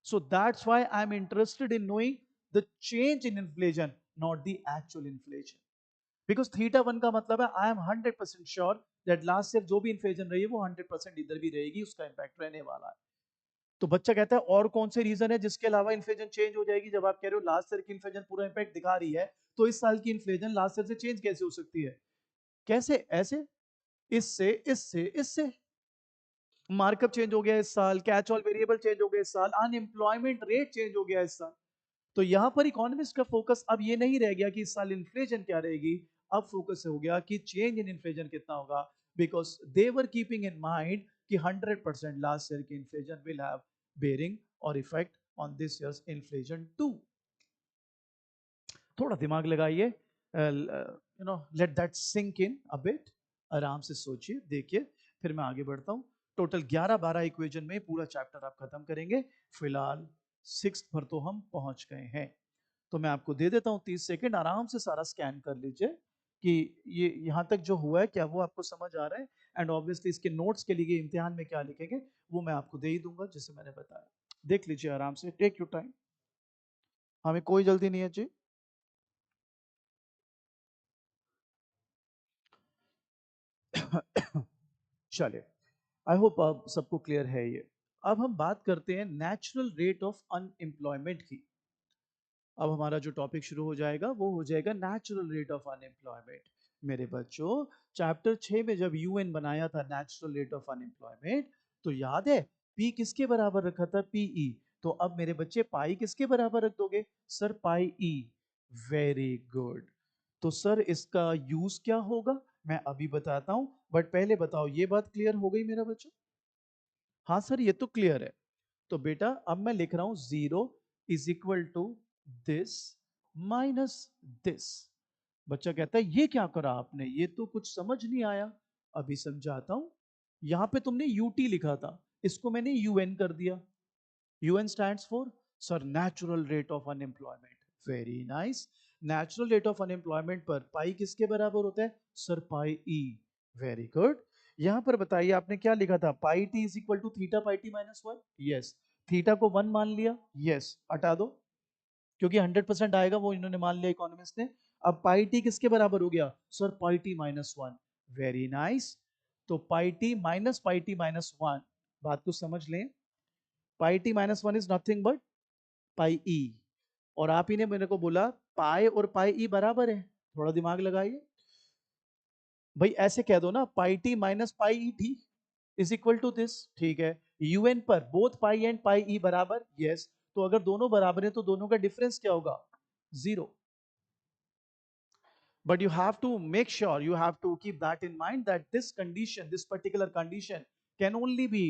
So that's why I am interested in knowing the change in inflation, not the actual inflation. Because theta one का मतलब है I am 100% sure that last year जो भी इन्फ्लेशन रही है वो 100% इधर भी रहेगी, उसका इम्पैक्ट रहने वाला है। तो बच्चा कहता है और कौन से रीजन है जिसके अलावा इन्फ्लेशन चेंज हो जाएगी, जब आप कह रहे हो लास्ट ईयर की इन्फ्लेशन पूरा इम्पैक्ट दिखा रही है, तो इस साल की इन्फ्लेशन लास्ट ईयर से चेंज कैसे हो सकती है? कैसे? ऐसे, इससे, इससे, इससे। मार्कअप चेंज हो गया इस साल, कैच ऑल वेरिएबल चेंज हो गया इस साल, अनएम्प्लॉयमेंट रेट चेंज हो गया इस साल। तो यहां पर इकोनॉमिस्ट का फोकस अब ये नहीं रह गया कि इस साल इन्फ्लेशन क्या रहेगी, अब फोकस हो गया कि चेंज इन इन्फ्लेशन कितना होगा, because they were keeping in mind कि 100% लास्ट ईयर की इन्फ्लेशन विल हैव बेरिंग और effect on this year's inflation too. थोड़ा दिमाग लगाइए, let that sink in a bit, आराम से सोचिए, देखिए, फिर मैं आगे बढ़ता हूं। टोटल 11-12 इक्वेशन में पूरा चैप्टर आप खत्म करेंगे। फिलहाल 6 पर तो हम पहुंच गए हैं, तो मैं आपको दे देता हूं 30 सेकंड, आराम से सारा स्कैन कर लीजिए कि ये यहां तक जो हुआ है क्या वो आपको समझ आ रहा है। एंड ऑब्वियसली इसके नोट्स के लिए इम्तिहान में क्या लिखेंगे वो मैं आपको दे ही दूंगा, जैसे मैंने बताया। देख लीजिए आराम से, टेक योर टाइम, हमें कोई जल्दी नहीं है जी। चलिए, आई होप अब सबको क्लियर है ये। अब हम बात करते हैं नेचुरल रेट ऑफ अनएम्प्लॉयमेंट की। अब हमारा जो टॉपिक शुरू हो जाएगा वो हो जाएगा नेचुरल रेट ऑफ अनएम्प्लॉयमेंट। मेरे बच्चों, चैप्टर 6 में जब यूएन बनाया था नेचुरल रेट ऑफ अनएम्प्लॉयमेंट, तो याद है पी किसके बराबर रखा था, पीई। तो अब मेरे बच्चे पाई किसके बराबर रख दोगे, sir pi E. Very good. तो सर इसका यूज क्या होगा मैं अभी बताता हूं, बट पहले बताओ ये बात क्लियर हो गई मेरा बच्चा? हाँ सर ये तो क्लियर है। तो बेटा अब मैं लिख रहा हूं zero is equal to this minus this. बच्चा कहता है ये क्या करा आपने, ये तो कुछ समझ नहीं आया। अभी समझाता हूं। यहां पे तुमने यूटी लिखा था, इसको मैंने यूएन कर दिया। UN stands for, sir, natural rate of unemployment. Very nice. Natural rate of unemployment पर पाई किसके बराबर होता है, sir, pi E. Very good. यहां पर बताइए आपने क्या लिखा था, pi T is equal to theta pi T minus one. Yes. Theta को वन मान लिया, यस, हटा दो, क्योंकि 100% आएगा वो इन्होंने मान लिया इकोनॉमिस्ट ने। अब पाई टी किसके बराबर हो गया, sir, pi T minus one. Very nice. तो पाई टी माइनस वन, बात को समझ लें, pi T minus one is nothing but pi E. और आप ही ने मेरे को बोला पाई और पाई ई बराबर है, थोड़ा दिमाग लगाइए भाई, ऐसे कह दो ना, pi T minus pi E T is equal to this, ठीक है। यूएन पर बोथ पाई एंड पाई ई बराबर, यस। तो अगर दोनों बराबर है तो दोनों का डिफरेंस क्या होगा, zero. But you have to make sure, you have to keep that in mind, that this condition, this particular condition can only be,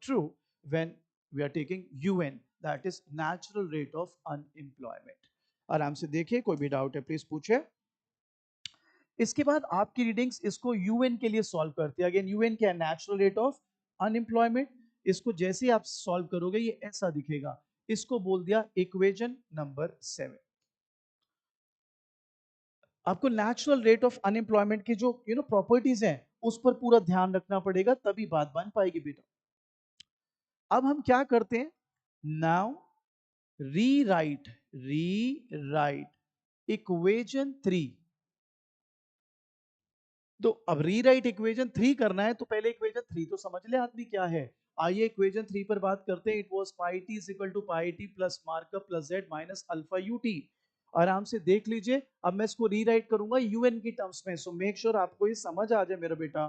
true when we are taking UN, that is natural rate of unemployment. आराम से देखिए, कोई भी doubt है please पूछे। इसके बाद आपकी रीडिंग्स इसको यूएन के लिए सॉल्व करते हैं। अगेन यूएन क्या है, नेचुरल रेट ऑफ अनएम्प्लॉयमेंट। इसको जैसे ही आप सॉल्व करोगे ये ऐसा दिखेगा। इसको बोल दिया इक्वेशन नंबर 7। आपको नेचुरल रेट ऑफ अनएम्प्लॉयमेंट की जो प्रॉपर्टीज हैं उस पर पूरा ध्यान रखना पड़ेगा, तभी बात बन पाएगी बेटा। अब हम क्या करते हैं, नाउ री राइट इक्वेशन 3। तो अब रीराइट इक्वेशन 3 करना है तो पहले इक्वेशन 3 तो समझ ले आदमी क्या है। आइए इक्वेशन 3 पर बात करते हैं। It was pi T is equal to pi T plus markup plus Z minus alpha U T. आराम से देख लीजिए, अब मैं इसको रीराइट करूंगा यूएन की टर्म्स में, सो मेक श्योर आपको ये समझ आ जाए मेरा बेटा।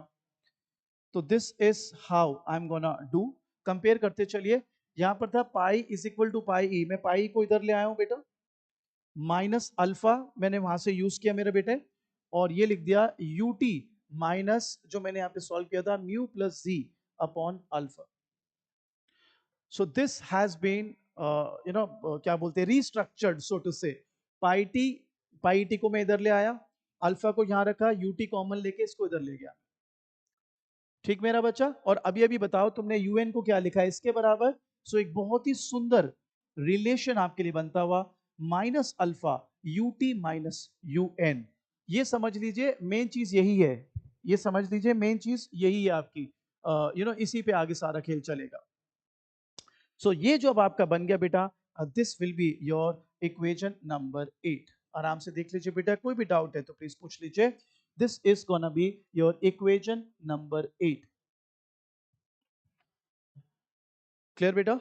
तो this is how I am gonna do. Compare करते चलिए, यहां पर था पाई इज इक्वल टू पाई ई, मैं पाई को इधर ले आया हूं बेटा, माइनस अल्फा मैंने वहां से यूज किया मेरे बेटे, और ये लिख दिया यू टी माइनस जो मैंने यहां पे सॉल्व किया था mu plus G upon alpha. So this has been क्या बोलते हैं, रीस्ट्रक्चर्ड सो टू से। पाई टी को मैं इधर ले आया, अल्फा को यहां रखा, यूटी कॉमन लेके इसको इधर ले गया। ठीक मेरा बच्चा। और अभी अभी बताओ तुमने यूएन को क्या लिखा है इसके बराबर। सो एक बहुत ही सुंदर रिलेशन आपके लिए बनता हुआ, minus alpha UT minus UN. ये समझ लीजिए मेन चीज यही है, ये समझ लीजिए मेन चीज यही है आपकी। इसी पे आगे सारा खेल चलेगा। सो ये जो अब आपका बन गया बेटा, this will be your equation number 8। आराम से देख लीजिए बेटा, कोई भी डाउट है तो प्लीज पूछ लीजिए। This is gonna be your equation number 8। Clear बेटा?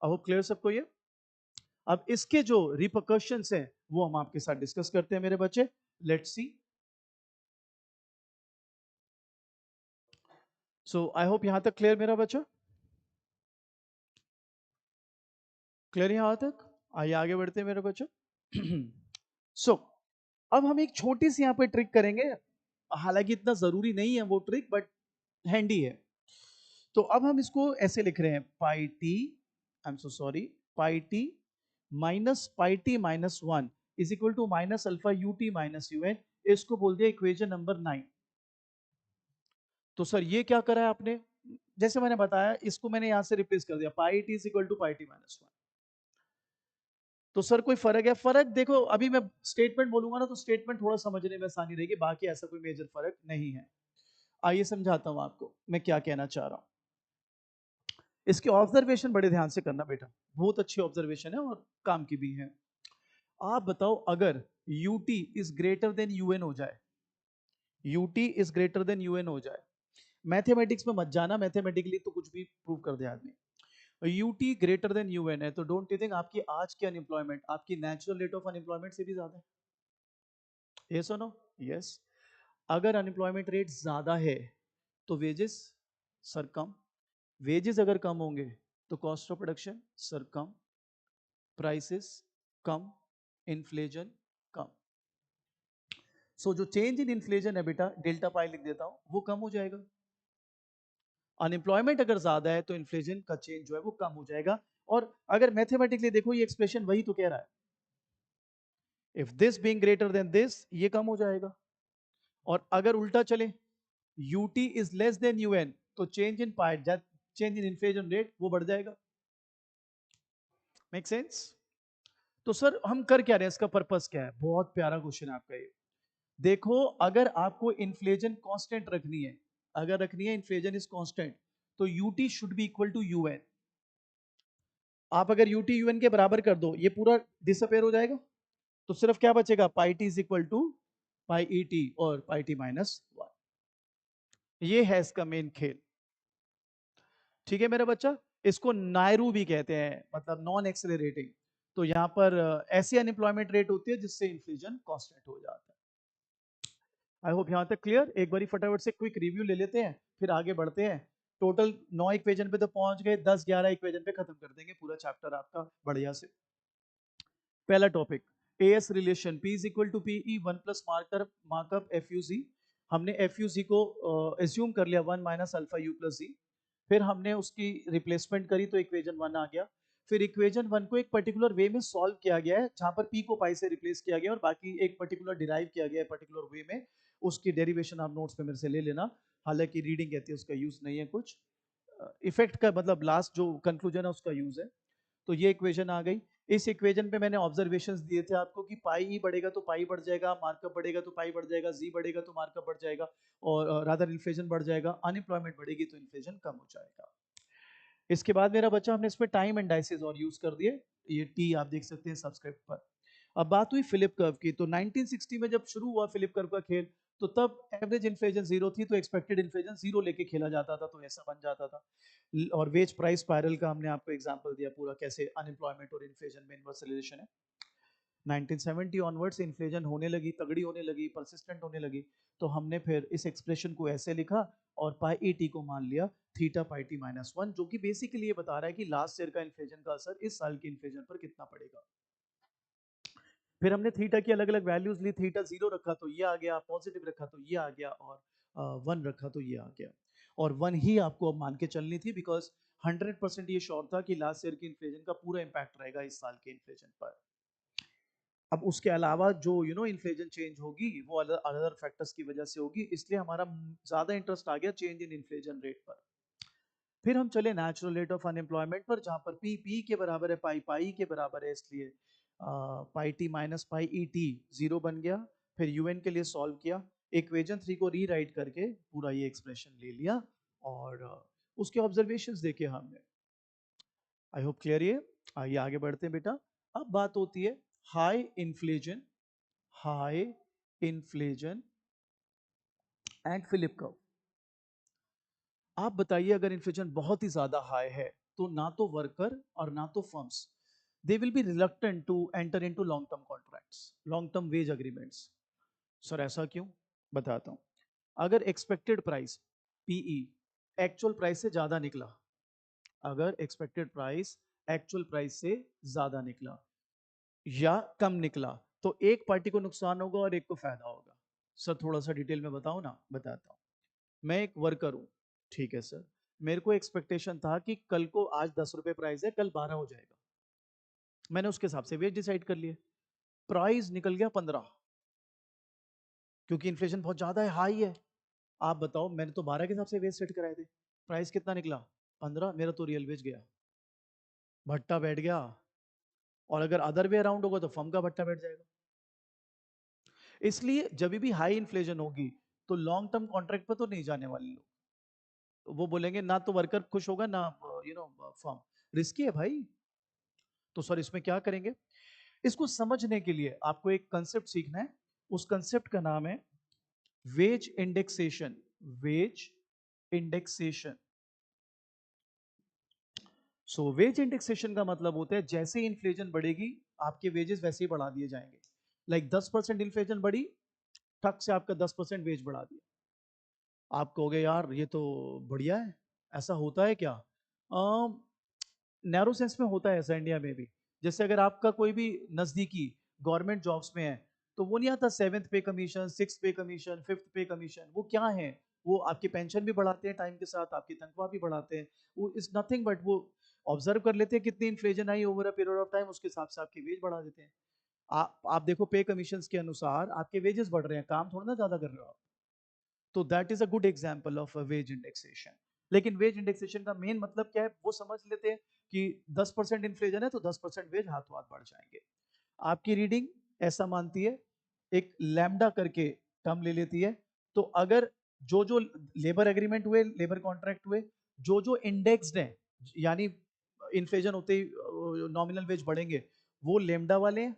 अब क्लियर सबको ये। अब इसके जो रिपरकशंस हैं वो हम आपके साथ डिस्कस करते हैं मेरे बच्चे। Let's see. So I hope यहां तक क्लियर मेरा बच्चा, क्लियर यहां तक। आइए आगे बढ़ते हैं मेरे बच्चों। सो अब हम एक छोटी सी यहां पे ट्रिक करेंगे, हालांकि इतना जरूरी नहीं है वो ट्रिक, बट हैंडी है। तो अब हम इसको ऐसे लिख रहे हैं, pi T, I am so sorry, pi T minus pi T minus one is equal to minus alpha U T minus U N. इसको बोल दिया इक्वेशन नंबर 9। तो सर ये क्या करा है आपने, जैसे मैंने बताया इसको मैंने यहां से रिप्लेस कर दिया, pi T is equal to pi T minus one. तो सर कोई फर्क है, फर्क देखो अभी मैं स्टेटमेंट बोलूंगा ना तो स्टेटमेंट थोड़ा समझने में आसानी रहेगी, बाकी ऐसा कोई मेजर फर्क नहीं है। आइए समझाता हूं आपको मैं क्या कहना चाह रहा हूं। इसके ऑब्जर्वेशन बड़े ध्यान से करना बेटा, बहुत अच्छी ऑब्जर्वेशन है और काम की भी है। आप बताओ अगर ut is greater than un हो जाए, ut is greater than un हो जाए, मैथमेटिक्स में मत जाना, मैथमेटिकली तो कुछ भी प्रूव कर दे आदमी। ut ग्रेटर देन un है तो डोंट यू थिंक आपकी आज की अनएम्प्लॉयमेंट आपकी नेचुरल रेट ऑफ अनएम्प्लॉयमेंट से भी ज्यादा है? यस और नो? यस। अगर अनएम्प्लॉयमेंट रेट ज्यादा है तो वेजेस, सर, कम। वेजेस अगर कम होंगे तो कॉस्ट ऑफ प्रोडक्शन, सर, कम। प्राइसेस कम, इन्फ्लेशन कम। सो जो चेंज इन इन्फ्लेशन है बेटा, डेल्टा पाई लिख देता हूं, वो कम हो जाएगा। अनएम्प्लॉयमेंट अगर ज्यादा है तो इन्फ्लेशन का चेंज जो है वो कम हो जाएगा। और अगर मैथमेटिकली देखो ये एक्सप्रेशन वही तो कह रहा है, if this being greater than this, ये कम हो जाएगा। और अगर उल्टा चले, UT is less than UN, तो change in pi, change in inflation rate वो बढ़ जाएगा। Make sense? तो सर हम कर क्या रहे हैं, इसका पर्पस क्या है? बहुत प्यारा क्वेश्चन है आपका ये। देखो, अगर आपको इन्फ्लेशन कांस्टेंट रखनी है, अगर रखनी है इन्फ्लेशन इज कांस्टेंट, तो UT should be equal to UN. आप अगर यूटी यूएन के बराबर कर दो, ये पूरा डिसअपेयर हो जाएगा, तो सिर्फ क्या बचेगा, pi T is equal to pi E T और पाई टी माइनस वन। ये है इसका मेन खेल। ठीक है मेरा बच्चा, इसको नायरू भी कहते हैं, मतलब नॉन एक्सेलरेटिंग। तो यहाँ पर ऐसी अनएम्प्लॉयमेंट रेट होती है जिससे इन्फ्लेशन कांस्टेंट हो जाता है। आई होप यहाँ तक क्लियर। एक बारी फटाफट से क्विक रिव्यू ले लेते हैं, फिर आगे बढ़ते हैं। टोटल 9 इक्वेशन पे तो पहुंच गए, 10-11 इक्वेशन पे खत्म कर देंगे पूरा चैप्टर आपका बढ़िया से। पहला topic, AS relation, P is equal to PE, one plus markup F U C. हमने एफ यू सी को एज्यूम कर लिया 1 minus alpha U plus G. फिर हमने उसकी रिप्लेसमेंट करी तो इक्वेशन 1 आ गया। फिर इक्वेशन 1 को एक पर्टिकुलर वे में सॉल्व किया गया है, जहां पर पी को पाई से रिप्लेस किया गया और बाकी एक पर्टिकुलर डिराइव किया गया है पर्टिकुलर वे में। उसकी डेरिवेशन आप नोट्स पे मेरे से ले लेना, हालांकि रीडिंग कहती है उसका यूज नहीं है कुछ। इफेक्ट का मतलब लास्ट जो कंक्लूजन है उसका यूज है। तो ये इक्वेशन आ गई। इस इक्वेशन पे मैंने ऑब्जर्वेशंस दिए थे आपको कि पाई ई बढ़ेगा तो पाई बढ़ जाएगा, मार्कअप बढ़ेगा तो पाई बढ़ जाएगा, जी बढ़ेगा तो मार्कअप बढ़ जाएगा, और रादर इन्फ्लेशन बढ़ जाएगा, अनएम्प्लॉयमेंट बढ़ेगी तो इन्फ्लेशन कम हो जाएगा। इसके बाद मेरा बच्चा हमने इसमें टाइम एंडाइसिस और यूज कर दिए, ये टी आप देख सकते हैं सब्सक्रिप्ट पर। अब बात हुई फिलिप कर्व की, तो 1960 में जब शुरू हुआ फिलिप कर्व का खेल, तो तब एवरेज इन्फ्लेशन जीरो थी, तो एक्सपेक्टेड इन्फ्लेशन जीरो लेके खेला जाता था, तो ऐसा बन जाता था। और वेज प्राइस स्पाइरल का हमने आपको एग्जांपल दिया पूरा, कैसे अनएम्प्लॉयमेंट और इन्फ्लेशन में इनवर्स रिलेशन है। 1970 ऑनवर्ड्स इन्फ्लेशन होने लगी, तगड़ी होने लगी, परसिस्टेंट होने लगी, तो हमने फिर इस एक्सप्रेशन को ऐसे लिखा और पाई ई टी को मान लिया theta pi T minus one, जो कि बेसिकली ये बता रहा है कि लास्ट ईयर का इन्फ्लेशन का असर इस साल की इन्फ्लेशन पर कितना पड़ेगा। फिर हमने थीटा की अलग अलग वैल्यूज ली, थीटा जीरो रखा तो ये आ गया, पॉजिटिव रखा तो ये आ गया, और वन रखा तो ये आ गया। और वन ही आपको अब मान के चलनी थी, बिकॉज 100% ये श्योर था कि लास्ट ईयर की इन्फ्लेशन का पूरा इंपैक्ट रहेगा इस साल के इन्फ्लेशन पर। अब उसके अलावा जो इन्फ्लेशन चेंज होगी वो अदर फैक्टर्स की वजह से होगी, इसलिए हमारा ज्यादा इंटरेस्ट आ गया चेंज इन इन्फ्लेशन रेट पर। फिर हम चले नेचुरल रेट ऑफ अनएम्प्लॉयमेंट पर, जहां पर पी पी के बराबर है, पाई पाई के बराबर है, इसलिए pi T minus pi E T zero बन गया। फिर यूएन के लिए सॉल्व किया, इक्वेशन 3 को रीराइट करके पूरा ये एक्सप्रेशन ले लिया, और उसके ऑब्जर्वेशंस देखे हमने। आई होप क्लियर ये। आइए आगे बढ़ते हैं बेटा। अब बात होती है high inflation, high inflation and Philip curve. आप बताइए, अगर इन्फ्लेशन बहुत ही ज्यादा हाई है, तो ना तो वर्कर और ना तो firms, they will be reluctant to enter into long term contracts, long term wage agreements. Sir ऐसा क्यों? बताता हूं। अगर expected price PE actual price से ज्यादा निकला, अगर एक्सपेक्टेड प्राइस एक्चुअल प्राइस से ज्यादा निकला या कम निकला, तो एक पार्टी को नुकसान होगा और एक को फायदा होगा। सर थोड़ा सा डिटेल में बताओ ना। बताता हूं। मैं एक वर्कर हूं, ठीक है सर, मेरे को एक्सपेक्टेशन था कि कल को, आज 10 रुपए प्राइस है, कल 12 हो जाएगा, मैंने उसके हिसाब से वेज डिसाइड कर लिए। प्राइस निकल गया 15, क्योंकि इन्फ्लेशन बहुत ज्यादा है, हाई है। आप बताओ, मैंने तो 12 के हिसाब से वेज सेट कराए थे, प्राइस कितना निकला? 15, मेरा तो रियल वेज गया, भट्टा बैठ गया। और अगर अदर वे अराउंड होगा तो फर्म का भट्टा बैठ जाएगा। इसलिए जब भी हाई इन्फ्लेशन होगी, तो लॉन्ग टर्म कॉन्ट्रैक्ट पे तो नहीं जाने वाले लोग, वो बोलेंगे ना तो वर्कर खुश होगा ना फर्म। रिस्की है भाई। तो सर इसमें क्या करेंगे? इसको समझने के लिए आपको एक कंसेप्ट सीखना है। उस कंसेप्ट का नाम है wage indexation. Wage indexation. So wage indexation का मतलब होता है, जैसे इन्फ्लेशन बढ़ेगी आपके वेजेस वैसे ही बढ़ा दिए जाएंगे। लाइक 10% इन्फ्लेशन बढ़ी, ठक से आपका 10% वेज बढ़ा दिया। आप कहोगे यार ये तो बढ़िया है, ऐसा होता है क्या? नैरो सेंस में होता है ऐसा इंडिया में भी। जैसे अगर आपका कोई भी नजदीकी गवर्नमेंट जॉब्स में है, तो वो नहीं आता 7th पे कमीशन, 6th पे कमीशन, 5th पे कमीशन, वो क्या है? वो आपकी पेंशन भी बढ़ाते हैं टाइम के साथ, आपकी तनख्वाह भी बढ़ाते हैं। वो इज नथिंग बट वो ऑब्जर्व कर लेते हैं कितनी inflation I over a period of time, उसके हिसाब से आपकी वेज बढ़ा देते हैं। आप देखो पे कमीशंस के अनुसार आपके वेजेस बढ़ रहे हैं, काम थोड़ा ना ज्यादा कर रहे हो आप। तो that is a good example of ways indexation. लेकिन वेज इंडेक्सेशन का मेन मतलब क्या है, वो समझ लेते हैं कि 10% इन्फ्लेशन है तो 10% वेज हाथों हाथ बढ़ जाएंगे। आपकी रीडिंग ऐसा मानती है, एक लैम्डा करके टर्म ले लेती है। तो अगर जो जो लेबर एग्रीमेंट हुए, लेबर कॉन्ट्रैक्ट हुए, जो जो इंडेक्स्ड है, यानी इन्फ्लेशन होते ही नॉमिनल वेज बढ़ेंगे, वो लेमडा वाले हैं।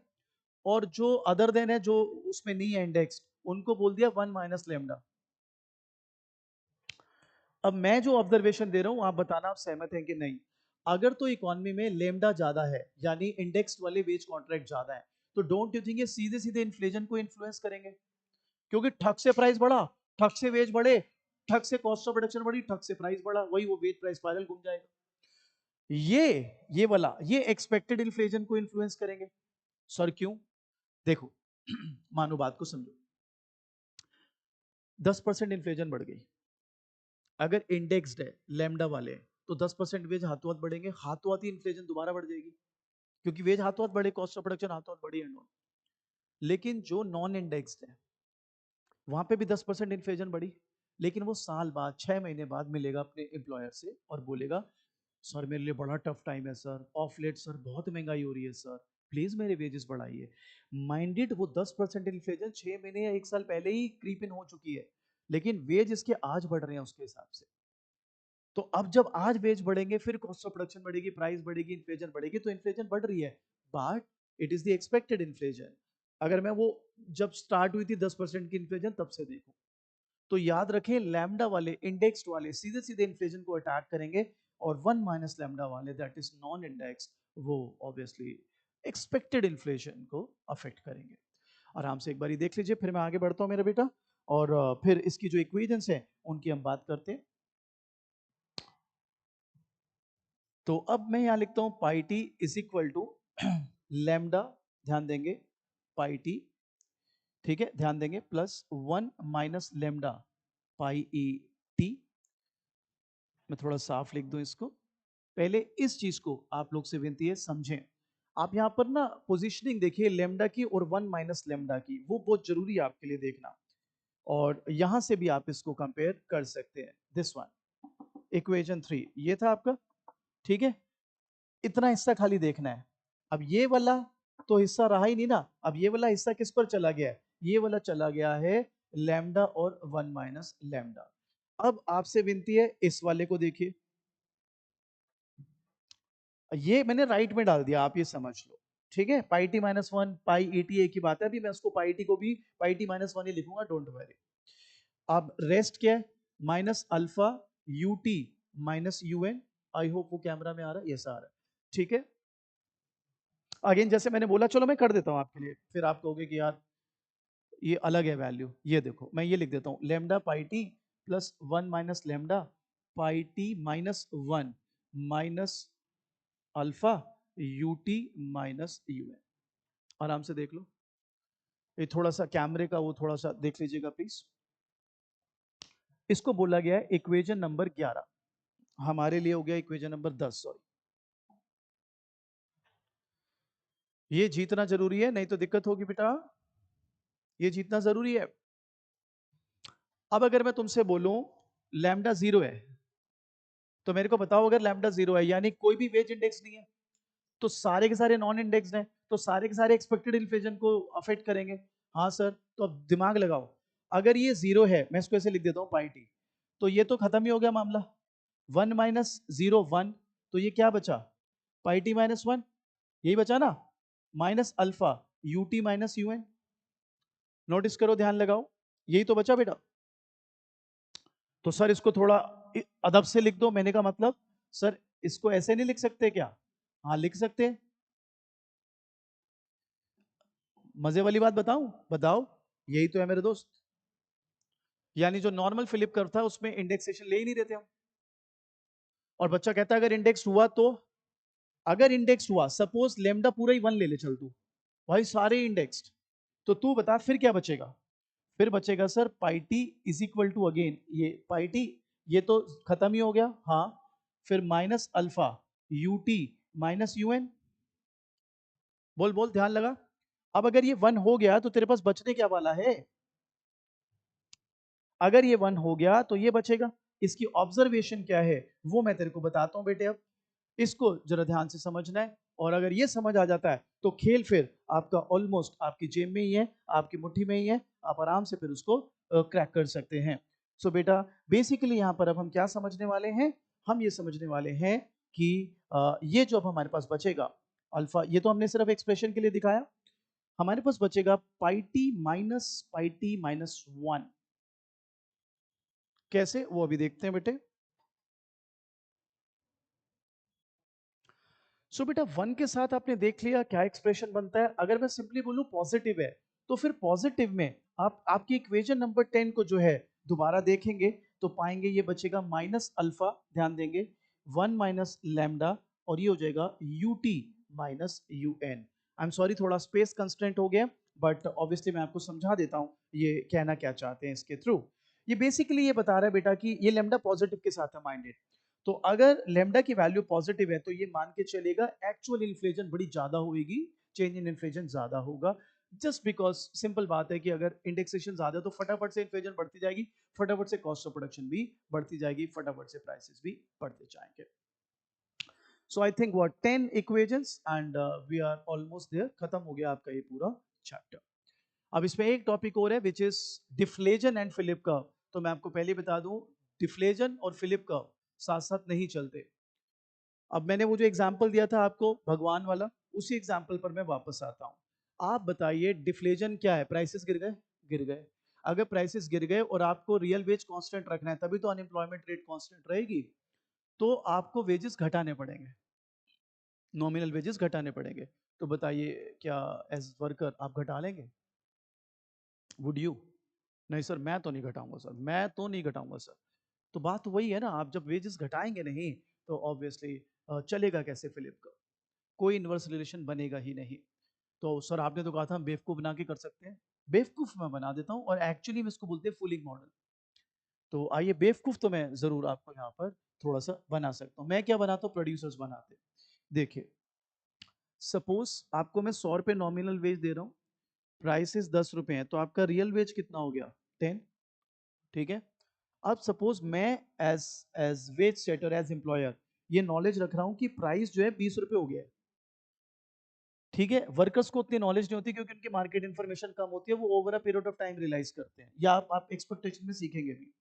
और जो अदर देन है, जो उसमें नहीं है इंडेक्स, उनको बोल दिया 1 - लेमडा। अब मैं जो ऑब्जर्वेशन दे रहा हूं, आप बताना आप सहमत हैं कि नहीं। अगर तो इकोनॉमी में लेमडा ज्यादा है, यानी इंडेक्स्ड वाले वेज कॉन्ट्रैक्ट ज्यादा है, तो डोंट यू थिंक ये सीधे सीधे इन्फ्लेशन को इन्फ्लुएंस करेंगे? क्योंकि ठग से प्राइस बढ़ा, ठग से वेज बढ़े, ठग से कॉस्ट ऑफ प्रोडक्शन बढ़ी, ठग से प्राइस बढ़ा, वही वो वेज प्राइस स्पाइरल घूम जाएगा। ये एक्सपेक्टेड इन्फ्लेशन को इन्फ्लुएंस करेंगे। सर क्यों? देखो, मानो बात को समझो। 10% इन्फ्लेशन बढ़ गई, अगर इंडेक्स्ड है लेमडा वाले, तो 10% वेज हाथों हाथ बढ़ेंगे, हाथों हाथ ही इन्फ्लेशन दोबारा बढ़ जाएगी, क्योंकि वेज हाथों हाथ बढ़े, कॉस्ट ऑफ प्रोडक्शन हाथों हाथ बढ़ी एंड ऑन। लेकिन जो नॉन इंडेक्स्ड है, वहां पे भी 10% इन्फ्लेशन बढ़ी, लेकिन वो साल बाद, 6 महीने बाद मिलेगा अपने एम्प्लॉयर से और बोलेगा, सर मेरे लिए बड़ा टफ टाइम है सर, ऑफ लेट सर बहुत महंगाई हो रही है सर, प्लीज मेरे वेजेस बढ़ाइए। माइंडेड वो 10% इन्फ्लेशन 6 महीने या 1 साल पहले ही क्रीप इन हो चुकी है, लेकिन वेज इसके आज बढ़ रहे हैं उसके हिसाब से। तो अब जब आज वेज बढ़ेंगे, फिर कॉस्ट ऑफ प्रोडक्शन बढ़ेगी, प्राइस बढ़ेगी, इन्फ्लेशन बढ़ेगी, तो इन्फ्लेशन बढ़ रही है, but it is the expected inflation. अगर मैं वो जब स्टार्ट हुई थी 10% की इन्फ्लेशन, तब से देखूं, तो याद रखें लैम्डा वाले, इंडेक्स्ड वाले सीधे सीधे इन्फ्लेशन को अटैक करेंगे, और 1 - लेमडा वाले, दैट इज नॉन इंडेक्स, वो ऑब्वियसली एक्सपेक्टेड इन्फ्लेशन को अफेक्ट करेंगे। आराम से एक बार देख लीजिए, फिर मैं आगे बढ़ता हूं मेरा बेटा, और फिर इसकी जो इक्वेशंस है उनकी हम बात करते हैं। तो अब मैं यहां लिखता हूं pi T is equal to lambda, ध्यान देंगे, पाई टी, ठीक है, ध्यान देंगे, plus 1 - lambda pi E T. मैं थोड़ा साफ लिख दूं इसको। पहले इस चीज को आप लोग से विनती है समझें। आप यहां पर ना पोजीशनिंग देखिए लेमडा की और 1 - लेमडा की, वो बहुत जरूरी है आपके लिए देखना। और यहां से भी आप इसको कंपेयर कर सकते हैं। दिस वन, इक्वेशन 3 ये था आपका, ठीक है। इतना हिस्सा खाली देखना है। अब ये वाला तो हिस्सा रहा ही नहीं ना, अब ये वाला हिस्सा किस पर चला गया है? ये वाला चला गया है लैम्डा और 1 - लेमडा। अब आपसे विनती है, इस वाले को देखिए, ये मैंने राइट में डाल दिया, आप ये समझ लो, ठीक है। पाई टी -1 पाई ई टी एक ही बात है, अभी मैं उसको पाई टी को भी पाई टी -1 ही लिखूंगा, डोंट वरी। अब रेस्ट क्या है? Minus alpha U T minus U N. I hope वो कैमरा में आ रहा है, यस आ रहा है, ठीक है। अगेन जैसे मैंने बोला, चलो मैं कर देता हूं आपके लिए, फिर आप कहोगे कि यार ये अलग है वैल्यू। ये देखो, मैं ये लिख देता हूं, lambda pi T plus 1 - lambda pi T -1 minus alpha U T minus U N. आराम से देख लो, ये थोड़ा सा कैमरे का वो थोड़ा सा देख लीजिएगा प्लीज। इसको बोला गया है इक्वेशन नंबर 11, हमारे लिए हो गया इक्वेशन नंबर 10, सॉरी। ये जीतना जरूरी है, नहीं तो दिक्कत होगी बेटा, ये जीतना जरूरी है। अब अगर मैं तुमसे बोलूं लैम्डा 0 है, तो मेरे को बताओ, अगर लैम्डा 0 है यानी कोई भी वेज इंडेक्स नहीं है, तो सारे के सारे नॉन इंडेक्स्ड हैं, तो सारे के सारे एक्सपेक्टेड इन्फ्लेशन को अफेक्ट करेंगे। हाँ सर, तो अब दिमाग लगाओ। अगर ये 0 है, मैं इसको ऐसे लिख देता हूँ पाई टी, तो ये तो खत्म ही हो गया मामला। 1 - 0 1, तो ये क्या बचा? पाई टी -1, यही बचा ना, minus alpha U T minus U N. Notice करो, ध्यान लगाओ, यही तो बचा बेटा। तो सर इसको थोड़ा अदब से लिख दो, मैंने कहा मतलब सर इसको ऐसे नहीं लिख सकते क्या? हाँ लिख सकते हैं। मजे वाली बात बताऊं? बताओ, यही तो है मेरे दोस्त। यानी जो नॉर्मल फिलिप करता है उसमें इंडेक्सेशन ले ही नहीं देते हम। और बच्चा कहता है अगर इंडेक्स हुआ तो, अगर इंडेक्स हुआ, सपोज लेमडा पूरा ही 1 ले ले चल तू, भाई सारे इंडेक्स्ड, तो तू बता फिर क्या बचेगा? फिर बचेगा sir pi T is equal to, again ये पाई टी, ये तो खत्म ही हो गया, हाँ। फिर minus alpha U T minus U N. बोल बोल, ध्यान लगा। अब अगर ये 1 हो गया तो तेरे पास बचने क्या वाला है? अगर ये 1 हो गया तो ये बचेगा। इसकी ऑब्जर्वेशन क्या है वो मैं तेरे को बताता हूं बेटे। अब इसको जरा ध्यान से समझना है, और अगर ये समझ आ जाता है तो खेल फिर आपका ऑलमोस्ट आपकी जेब में ही है, आपकी मुट्ठी में ही है। आप आराम से फिर उसको क्रैक कर सकते हैं। सो बेटा बेसिकली यहां पर अब हम क्या समझने वाले हैं? हम ये समझने वाले हैं कि ये जो अब हमारे पास बचेगा अल्फा, ये तो हमने सिर्फ एक्सप्रेशन के लिए दिखाया। हमारे पास बचेगा पाई टी माइनस 1। कैसे वो अभी देखते हैं बेटे। सो बेटा 1 के साथ आपने देख लिया क्या एक्सप्रेशन बनता है। अगर मैं सिंपली बोलूं पॉजिटिव है तो फिर पॉजिटिव में आप आपकी इक्वेशन नंबर 10 को जो है दोबारा देखेंगे तो पाएंगे ये बचेगा माइनस अल्फा, ध्यान देंगे 1 माइनस लैम्डा, और ये हो जाएगा U T minus U N. I am sorry थोड़ा स्पेस कंस्ट्रेंट हो गया, बट ऑब्वियसली मैं आपको समझा देता हूं ये कहना क्या चाहते हैं इसके थ्रू। ये बेसिकली ये बता रहा है बेटा कि ये लैम्डा पॉजिटिव के साथ है माइंडेड। तो अगर लेमडा की वैल्यू पॉजिटिव है तो ये मान के चलेगा एक्चुअल इन्फ्लेशन बड़ी ज्यादा होगी, चेंज इन इन्फ्लेशन ज्यादा होगा। जस्ट बिकॉज सिंपल बात है कि अगर इंडेक्सेशन ज्यादा है तो फटाफट से इन्फ्लेशन बढ़ती जाएगी, फटाफट से कॉस्ट ऑफ प्रोडक्शन भी बढ़ती जाएगी, फटाफट से प्राइसेस भी बढ़ते जाएंगे। So I think what 10 equations and we are almost there, खत्म हो गया आपका ये पूरा चैप्टर। अब इसमें एक टॉपिक और है which is deflation and Philip curve. तो मैं आपको पहले बता दूं डिफ्लेजन और फिलिप कर्व साथ साथ नहीं चलते। अब मैंने वो जो एग्जाम्पल दिया था आपको भगवान वाला, उसी एग्जाम्पल पर मैं वापस आता हूं। आप बताइए डिफ्लेजन क्या है? प्राइसेस गिर गए, गिर गए। अगर प्राइसेस गिर गए और आपको रियल वेज कांस्टेंट रखना है तभी तो अनएम्प्लॉयमेंट रेट कांस्टेंट रहेगी, तो आपको वेजेस घटाने पड़ेंगे, नॉमिनल वेजेस घटाने पड़ेंगे। तो बताइए क्या एज वर्कर आप घटा लेंगे? Would you? नहीं सर मैं तो नहीं घटाऊंगा सर, मैं तो नहीं घटाऊंगा सर। तो बात तो वही है ना, आप जब वेजेस घटाएंगे नहीं तो ऑब्वियसली चलेगा कैसे फिलिप का? कोई इनवर्स रिलेशन बनेगा ही नहीं। तो सर आपने तो कहा था हम बेवकूफ बना के कर सकते हैं। बेवकूफ मैं बना देता हूँ, और एक्चुअली में इसको बोलते हैं फूलिंग मॉडल। तो आइए बेवकूफ तो मैं जरूर आपको यहाँ पर थोड़ा सा बना सकता हूँ। मैं क्या बनाता हूँ, प्रोड्यूसर्स बनाते। देखिए सपोज आपको मैं 100 रुपये नॉमिनल वेज दे रहा हूँ, प्राइसेस 10 रुपए हैं, तो आपका रियल वेज कितना हो गया? 10। ठीक है। अब सपोज मैं as as wage setter, as employer ये नॉलेज रख रहा हूं कि प्राइस जो है 20 रुपए हो गया है। ठीक है। वर्कर्स को उतनी नॉलेज नहीं होती क्योंकि उनकी मार्केट इन्फॉर्मेशन कम होती है, वो over a period of time realise करते हैं, या आप एक्सपेक्टेशन में सीखेंगे भी।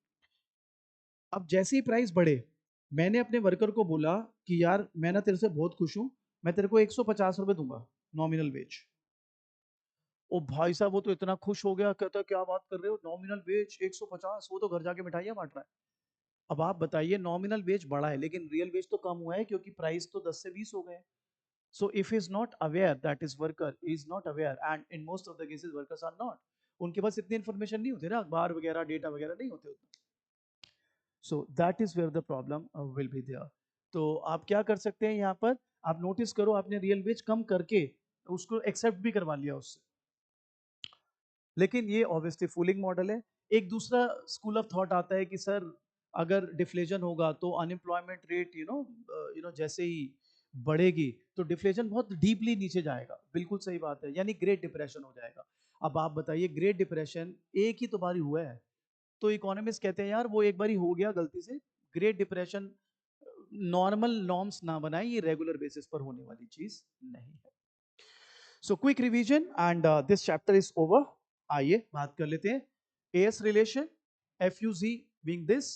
अब जैसे ही प्राइस बढ़े, मैंने अपने वर्कर को बोला कि यार मैं ना तेरे से बहुत खुश हूं, मैं तेरे को 150 रुपए दूंगा नॉमिनल वेज। ओ भाई साहब वो तो इतना खुश हो गया, कहता क्या बात कर रहे हो, नॉमिनल वेज 150? वो तो घर जाके मिठाइयाँ बांट रहा है। अब आप बताइए नॉमिनल वेज बढ़ा है लेकिन रियल वेज तो कम हुआ है क्योंकि प्राइस तो 10 से 20 हो गए। So if is not aware, that is worker is not aware, and in most of the cases workers are not, उनके पास इतनी इन्फॉर्मेशन नहीं होती ना, अखबार वगैरह डेटा वगैरह नहीं होते। So that is where the problem will be there. तो आप क्या कर सकते हैं यहाँ पर, आप नोटिस करो आपने रियल वेज कम करके उसको एक्सेप्ट भी करवा लिया उससे, लेकिन ये ऑब्वियसली फूलिंग मॉडल है। एक दूसरा स्कूल ऑफ थॉट आता है कि सर अगर डिफ्लेशन होगा तो अनएम्प्लॉयमेंट रेट जैसे ही बढ़ेगी तो डिफ्लेशन बहुत डीपली नीचे जाएगा। बिल्कुल सही बात है, यानी ग्रेट डिप्रेशन हो जाएगा। अब आप बताइए ग्रेट डिप्रेशन एक ही तो बारी हुआ है, तो इकोनॉमिस्ट कहते हैं यार वो एक बारी हो गया गलती से। ग्रेट डिप्रेशन नॉर्मल नॉर्म्स ना बनाए, ये रेगुलर बेसिस पर होने वाली चीज नहीं है। So quick revision and this chapter is over. आइए बात कर लेते हैं S relation, F U G being this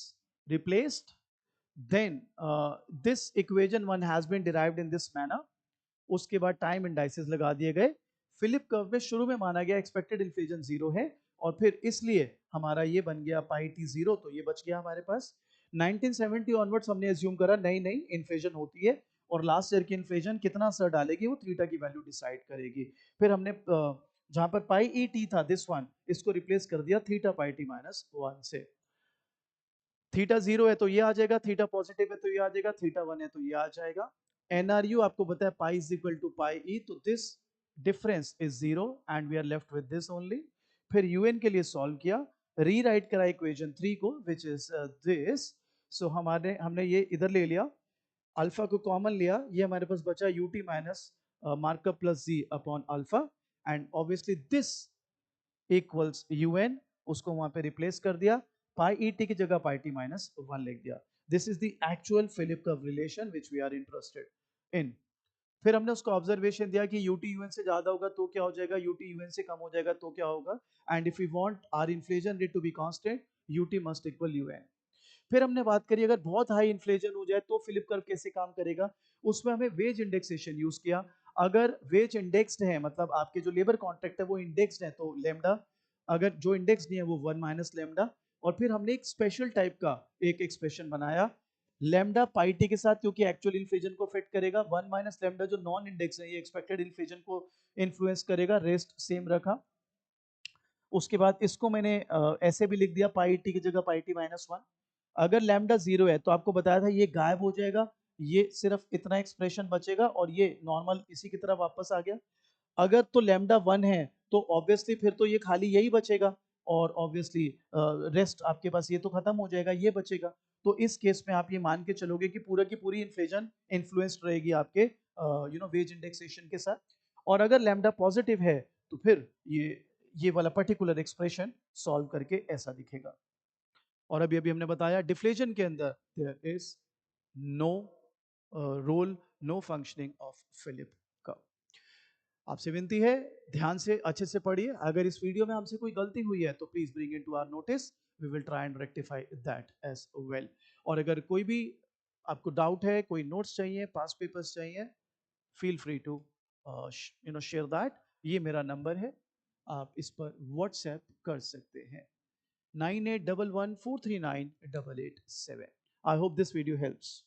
replaced, then this equation one has been derived in this manner. उसके बाद टाइम इंडाइसेस लगा दिए गए। फिलिप कर्व में शुरू में माना गया एक्सपेक्टेड इन्फ्लेशन जीरो है, और फिर इसलिए हमारा ये बन गया पाई टी जीरो, तो ये बच गया हमारे पास। 1970 ऑनवर्ड्स हमने एज्यूम करा नई नई इन्फ्लेशन होती है, और लास्ट ईयर की इन्फ्लेशन कितना असर डालेगी वो थीटा की वैल्यू डिसाइड करेगी। फिर हमने जहां पर पाई ई टी था दिस वन, इसको रिप्लेस कर दिया theta pi T minus one से। थीटा जीरो है तो ये आ जाएगा, थीटा पॉजिटिव है तो ये आ जाएगा, थीटा वन है तो ये आ जाएगा। एनआरयू आपको बताया pi is equal to pi E, तो this difference is zero and we are left with this only. फिर यूएन के लिए सॉल्व किया, रीराइट करा इक्वेशन थ्री को विच इज दिस। सो हमारे हमने ये इधर ले लिया, अल्फा को कॉमन लिया, ये हमारे पास बचा U T minus markup plus G upon alpha. And obviously this equals UN, उसको वहां पे रिप्लेस कर दिया, पाई ई टी की जगह पाई टी माइनस 1 लिख दिया. This is the actual Philip curve relation which we are interested in. फिर हमने उसको ऑब्जर्वेशन दिया कि यूटी यूएन से ज्यादा होगा तो क्या हो जाएगा, यूटी यूएन से कम हो जाएगा तो क्या होगा, and if you want our inflation rate to be constant, UT must equal UN. फिर हमने बात करी अगर बहुत हाई इन्फ्लेशन हो जाए तो फिलिप कर्व कैसे काम करेगा. उसमें हमें वेज इंडेक्सेशन यूज किया. अगर वेज इंडेक्स्ड है, मतलब आपके जो लेबर कॉन्ट्रैक्ट है वो इंडेक्स्ड है, तो लेमडा. अगर जो इंडेक्स नहीं है वो 1 माइनस लेमडा. और फिर हमने एक स्पेशल टाइप का एक एक्सप्रेशन बनाया लेमडा पाई टी के साथ, क्योंकि एक्चुअल इन्फ्लेशन को फिट करेगा. 1 माइनस लेमडा जो नॉन इंडेक्स है ये एक्सपेक्टेड इन्फ्लेशन को इन्फ्लुएंस करेगा, रेस्ट सेम रखा. उसके बाद इसको मैंने ऐसे भी लिख दिया पाई टी की जगह पाई टी माइनस 1. अगर लैम्डा 0 है तो आपको बताया था ये गायब हो जाएगा, ये सिर्फ इतना एक्सप्रेशन बचेगा और ये नॉर्मल इसी की तरह वापस आ गया. अगर तो लैम्डा 1 है तो ऑब्वियसली फिर तो ये खाली यही बचेगा, और ऑब्वियसली रेस्ट आपके पास ये तो खत्म हो जाएगा, ये बचेगा. तो इस केस में आप ये मान के चलोगे कि पूरा की पूरी इन्फ्लेशन इन्फ्लुएंस्ड रहेगी आपके वेज इंडेक्सेशन के साथ. और अगर लैम्डा पॉजिटिव है तो फिर ये वाला पर्टिकुलर एक्सप्रेशन सॉल्व करके ऐसा दिखेगा. और अभी अभी हमने बताया डिफ्लेशन के अंदर there is no role, no functioning of Philip का. आपसे विनती है ध्यान से अच्छे से पढ़िए. अगर इस वीडियो में हमसे कोई गलती हुई है तो please bring it to our notice, we will try and rectify that as well. और अगर कोई भी आपको डाउट है, कोई नोट्स चाहिए, पास पेपर्स चाहिए, feel free to share that. ये मेरा नंबर है, आप इस पर व्हाट्सएप कर सकते हैं. 9811439887. I hope this video helps.